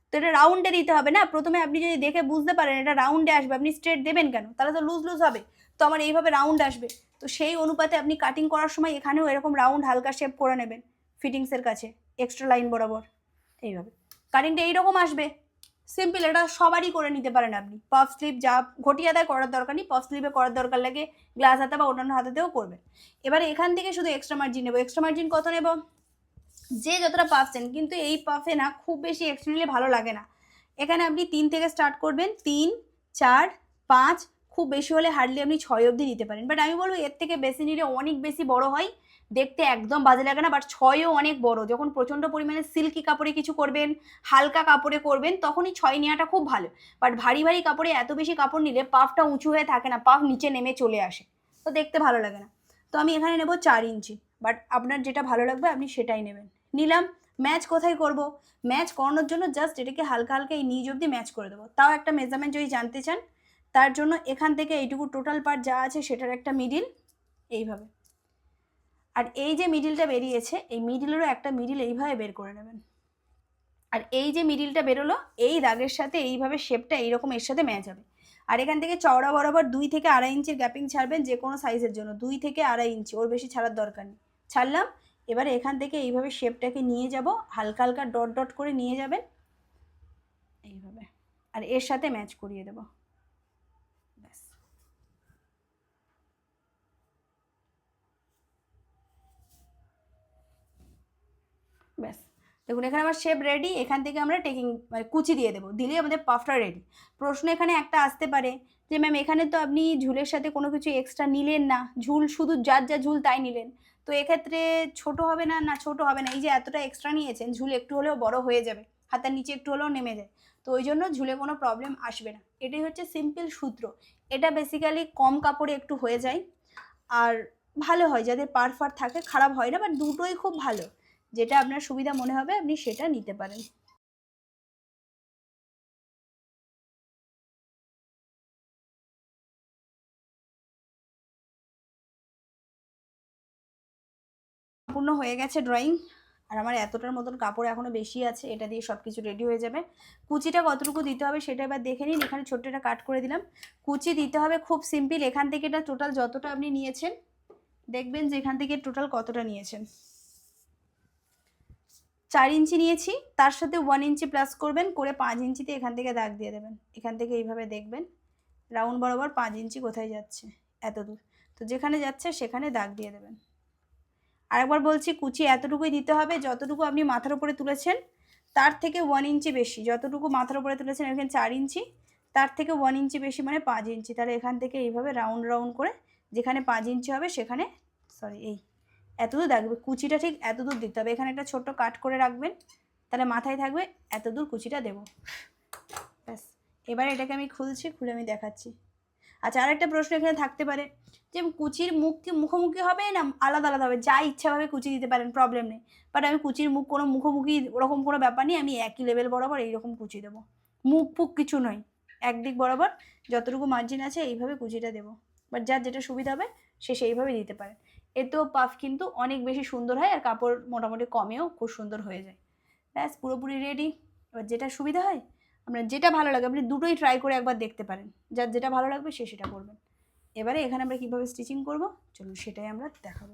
A: তো এটা রাউন্ডে দিতে হবে না। প্রথমে আপনি যদি দেখে বুঝতে পারেন এটা রাউন্ডে আসবে, আপনি স্ট্রেট দেবেন কেন, তাহলে তো লুজ লুজ হবে। তো আমার এইভাবে রাউন্ড আসবে, তো সেই অনুপাতে আপনি কাটিং করার সময় এখানেও এরকম রাউন্ড হালকা শেপ করে নেবেন ফিটিংসের কাছে এক্সট্রা লাইন বরাবর, এইভাবে কাটিংটা এইরকম আসবে। সিম্পল, এটা সবারই করে নিতে পারেন আপনি। পাফ স্লিপ যা ঘটি হাতায় করার দরকার নেই, পাফ স্লিপে করার দরকার লাগে গ্লাস হাতা বা অন্যান্য হাতাতেও করবেন। এবারে এখান থেকে শুধু এক্সট্রা মার্জিন নেব, এক্সট্রা মার্জিন কত নেব, যে যতটা পাচ্ছেন, কিন্তু এই পাফে না খুব বেশি এক্সট্রা নিলে ভালো লাগে না। এখানে আপনি 3 থেকে স্টার্ট করবেন, 3 4 5, খুব বেশি হলে হার্ডলি আপনি 6 অবধি নিতে পারেন। বাট আমি বলবো এর থেকে বেশি নিলে অনেক বেশি বড় হয়, দেখতে একদম বাজে লাগে না। বাট 6ও অনেক বড়, যখন প্রচণ্ড পরিমাণে সিল্কি কাপড়ে কিছু করবেন, হালকা কাপড়ে করবেন, তখনই 6 নেওয়াটা খুব ভালো। বাট ভারী ভারী কাপড়ে এত বেশি কাপড় নিলে পাফটা উঁচু হয়ে থাকে না, পাফ নিচে নেমে চলে আসে, তো দেখতে ভালো লাগে না। তো আমি এখানে নেব 4 ইঞ্চি, বাট আপনার যেটা ভালো লাগবে আপনি সেটাই নেবেন। নিলাম, ম্যাচ কোথায় করব, ম্যাচ করানোর জন্য জাস্ট এটাকে হালকা হালকা এই নিচ অবধি ম্যাচ করে দেবো। তাও একটা মেজারমেন্ট যদি জানতে চান, তার জন্য এখান থেকে এইটুকু টোটাল পার্ট যা আছে সেটার একটা মিডিল এইভাবে, আর এই যে মিডিলটা বেরিয়েছে এই মিডিলেরও একটা মিডিল এইভাবে বের করে নেবেন। আর এই যে মিডিলটা বেরোলো এই দাগের সাথে এইভাবে শেপটা এইরকম এর সাথে ম্যাচ হবে। আর এখান থেকে চওড়া বরাবর 2 থেকে 2.5 ইঞ্চির গ্যাপিং ছাড়বেন যে কোনো সাইজের জন্য, 2 থেকে 2.5 ইঞ্চি, ওর বেশি ছাড়ার দরকার নেই। ছাড়লাম, এবারে এখান থেকে এইভাবে শেপটাকে নিয়ে যাব, হালকা হালকা ডট ডট করে নিয়ে যাবেন এইভাবে, আর এর সাথে ম্যাচ করিয়ে দেব। ব্যাস, ব্যাস দেখুন এখানে আমার শেপ রেডি। এখান থেকে আমরা টেকিং মানে কুচি দিয়ে দেবো, দিলেই আমাদের পাফটা রেডি। প্রশ্ন এখানে একটা আসতে পারে যে ম্যাম এখানে তো আপনি ঝুলের সাথে কোনো কিছু এক্সট্রা নিলেন না, ঝুল শুধু যার যা ঝুল তাই নিলেন, তো এক্ষেত্রে ছোট হবে না? না ছোট হবে না, এই যে এতটা এক্সট্রা নিয়েছেন ঝুল একটু হলেও বড় হয়ে যাবে, হাতের নিচে একটু হলেও নেমে যায়, তো ওই জন্য ঝুলে কোনো প্রবলেম আসবে না। এটাই হচ্ছে সিম্পল সূত্র। এটা বেসিক্যালি কম কাপড়ে একটু হয়ে যায়, আর ভালো হয়, যাদের পার ফার থাকে খারাপ হয় না, বাট দুটোই খুব ভালো, যেটা আপনার সুবিধা মনে হবে আপনি সেটা নিতে পারেন। সম্পূর্ণ হয়ে গেছে ড্রয়িং, আর আমার এতটার মতন কাপড় এখনো বেশি আছে, এটা দিয়ে সব কিছু রেডি হয়ে যাবে। কুচিটা কতটুকু দিতে হবে সেটা এবার দেখে নিন। এখানে ছোট্ট একটা কাট করে দিলাম। কুচি দিতে হবে খুব সিম্পল, এখান থেকে এটা টোটাল যতটা আপনি নিয়েছেন দেখবেন যে এখান থেকে টোটাল কতটা নিয়েছেন। 4 ইঞ্চি নিয়েছি, তার সাথে 1 ইঞ্চি প্লাস করবেন, করে 5 ইঞ্চিতে এখান থেকে দাগ দিয়ে দেবেন। এখান থেকে এইভাবে দেখবেন রাউন্ড বরাবর 5 ইঞ্চি কোথায় যাচ্ছে, এত দূর, তো যেখানে যাচ্ছে সেখানে দাগ দিয়ে দেবেন। আরেকবার বলছি, কুচি এতটুকুই দিতে হবে যতটুকু আপনি মাথার উপরে তুলেছেন তার থেকে 1 ইঞ্চি বেশি। যতটুকু মাথার উপরে তুলেছেন এখানে 4 ইঞ্চি, তার থেকে 1 ইঞ্চি বেশি মানে 5 ইঞ্চি। তাহলে এখান থেকে এইভাবে রাউন্ড রাউন্ড করে যেখানে 5 ইঞ্চি হবে সেখানে, সরি এই এতদূর দেখবে, কুচিটা ঠিক এতদূর দিতে হবে। এখানে একটা ছোট্ট কাট করে রাখবেন, তাহলে মাথায় থাকবে এতদূর কুচিটা দেবো। ব্যাস, এবার এটাকে আমি খুলছি, খুলে আমি দেখাচ্ছি। আচ্ছা, আর একটা প্রশ্ন এখানে থাকতে পারে যে কুচির মুখ কি মুখোমুখি হবে না আলাদা আলাদা হবে? যা ইচ্ছাভাবে কুচি দিতে পারেন, প্রবলেম নেই, বাট আমি কুচির মুখ কোনো মুখোমুখি ওরকম কোনো ব্যাপার নেই, আমি একই লেভেল বরাবর এইরকম কুচি দেবো, মুখ ফুক কিছু নয়, একদিক বরাবর যতটুকু মার্জিন আছে এইভাবে কুচিটা দেবো। বাট যার যেটা সুবিধা হবে সে সেইভাবে দিতে পারে। এতেও পাফ কিন্তু অনেক বেশি সুন্দর হয়, আর কাপড় মোটামুটি কমেও খুব সুন্দর হয়ে যায়। ব্যাস পুরোপুরি রেডি। এবার যেটা সুবিধা হয়, আপনার যেটা ভালো লাগে আপনি দুটোই ট্রাই করে একবার দেখতে পারেন, যার যেটা ভালো লাগবে সে সেটা করবেন। এবারে এখানে আমরা কীভাবে স্টিচিং করব চলুন সেটাই আমরা দেখাবো।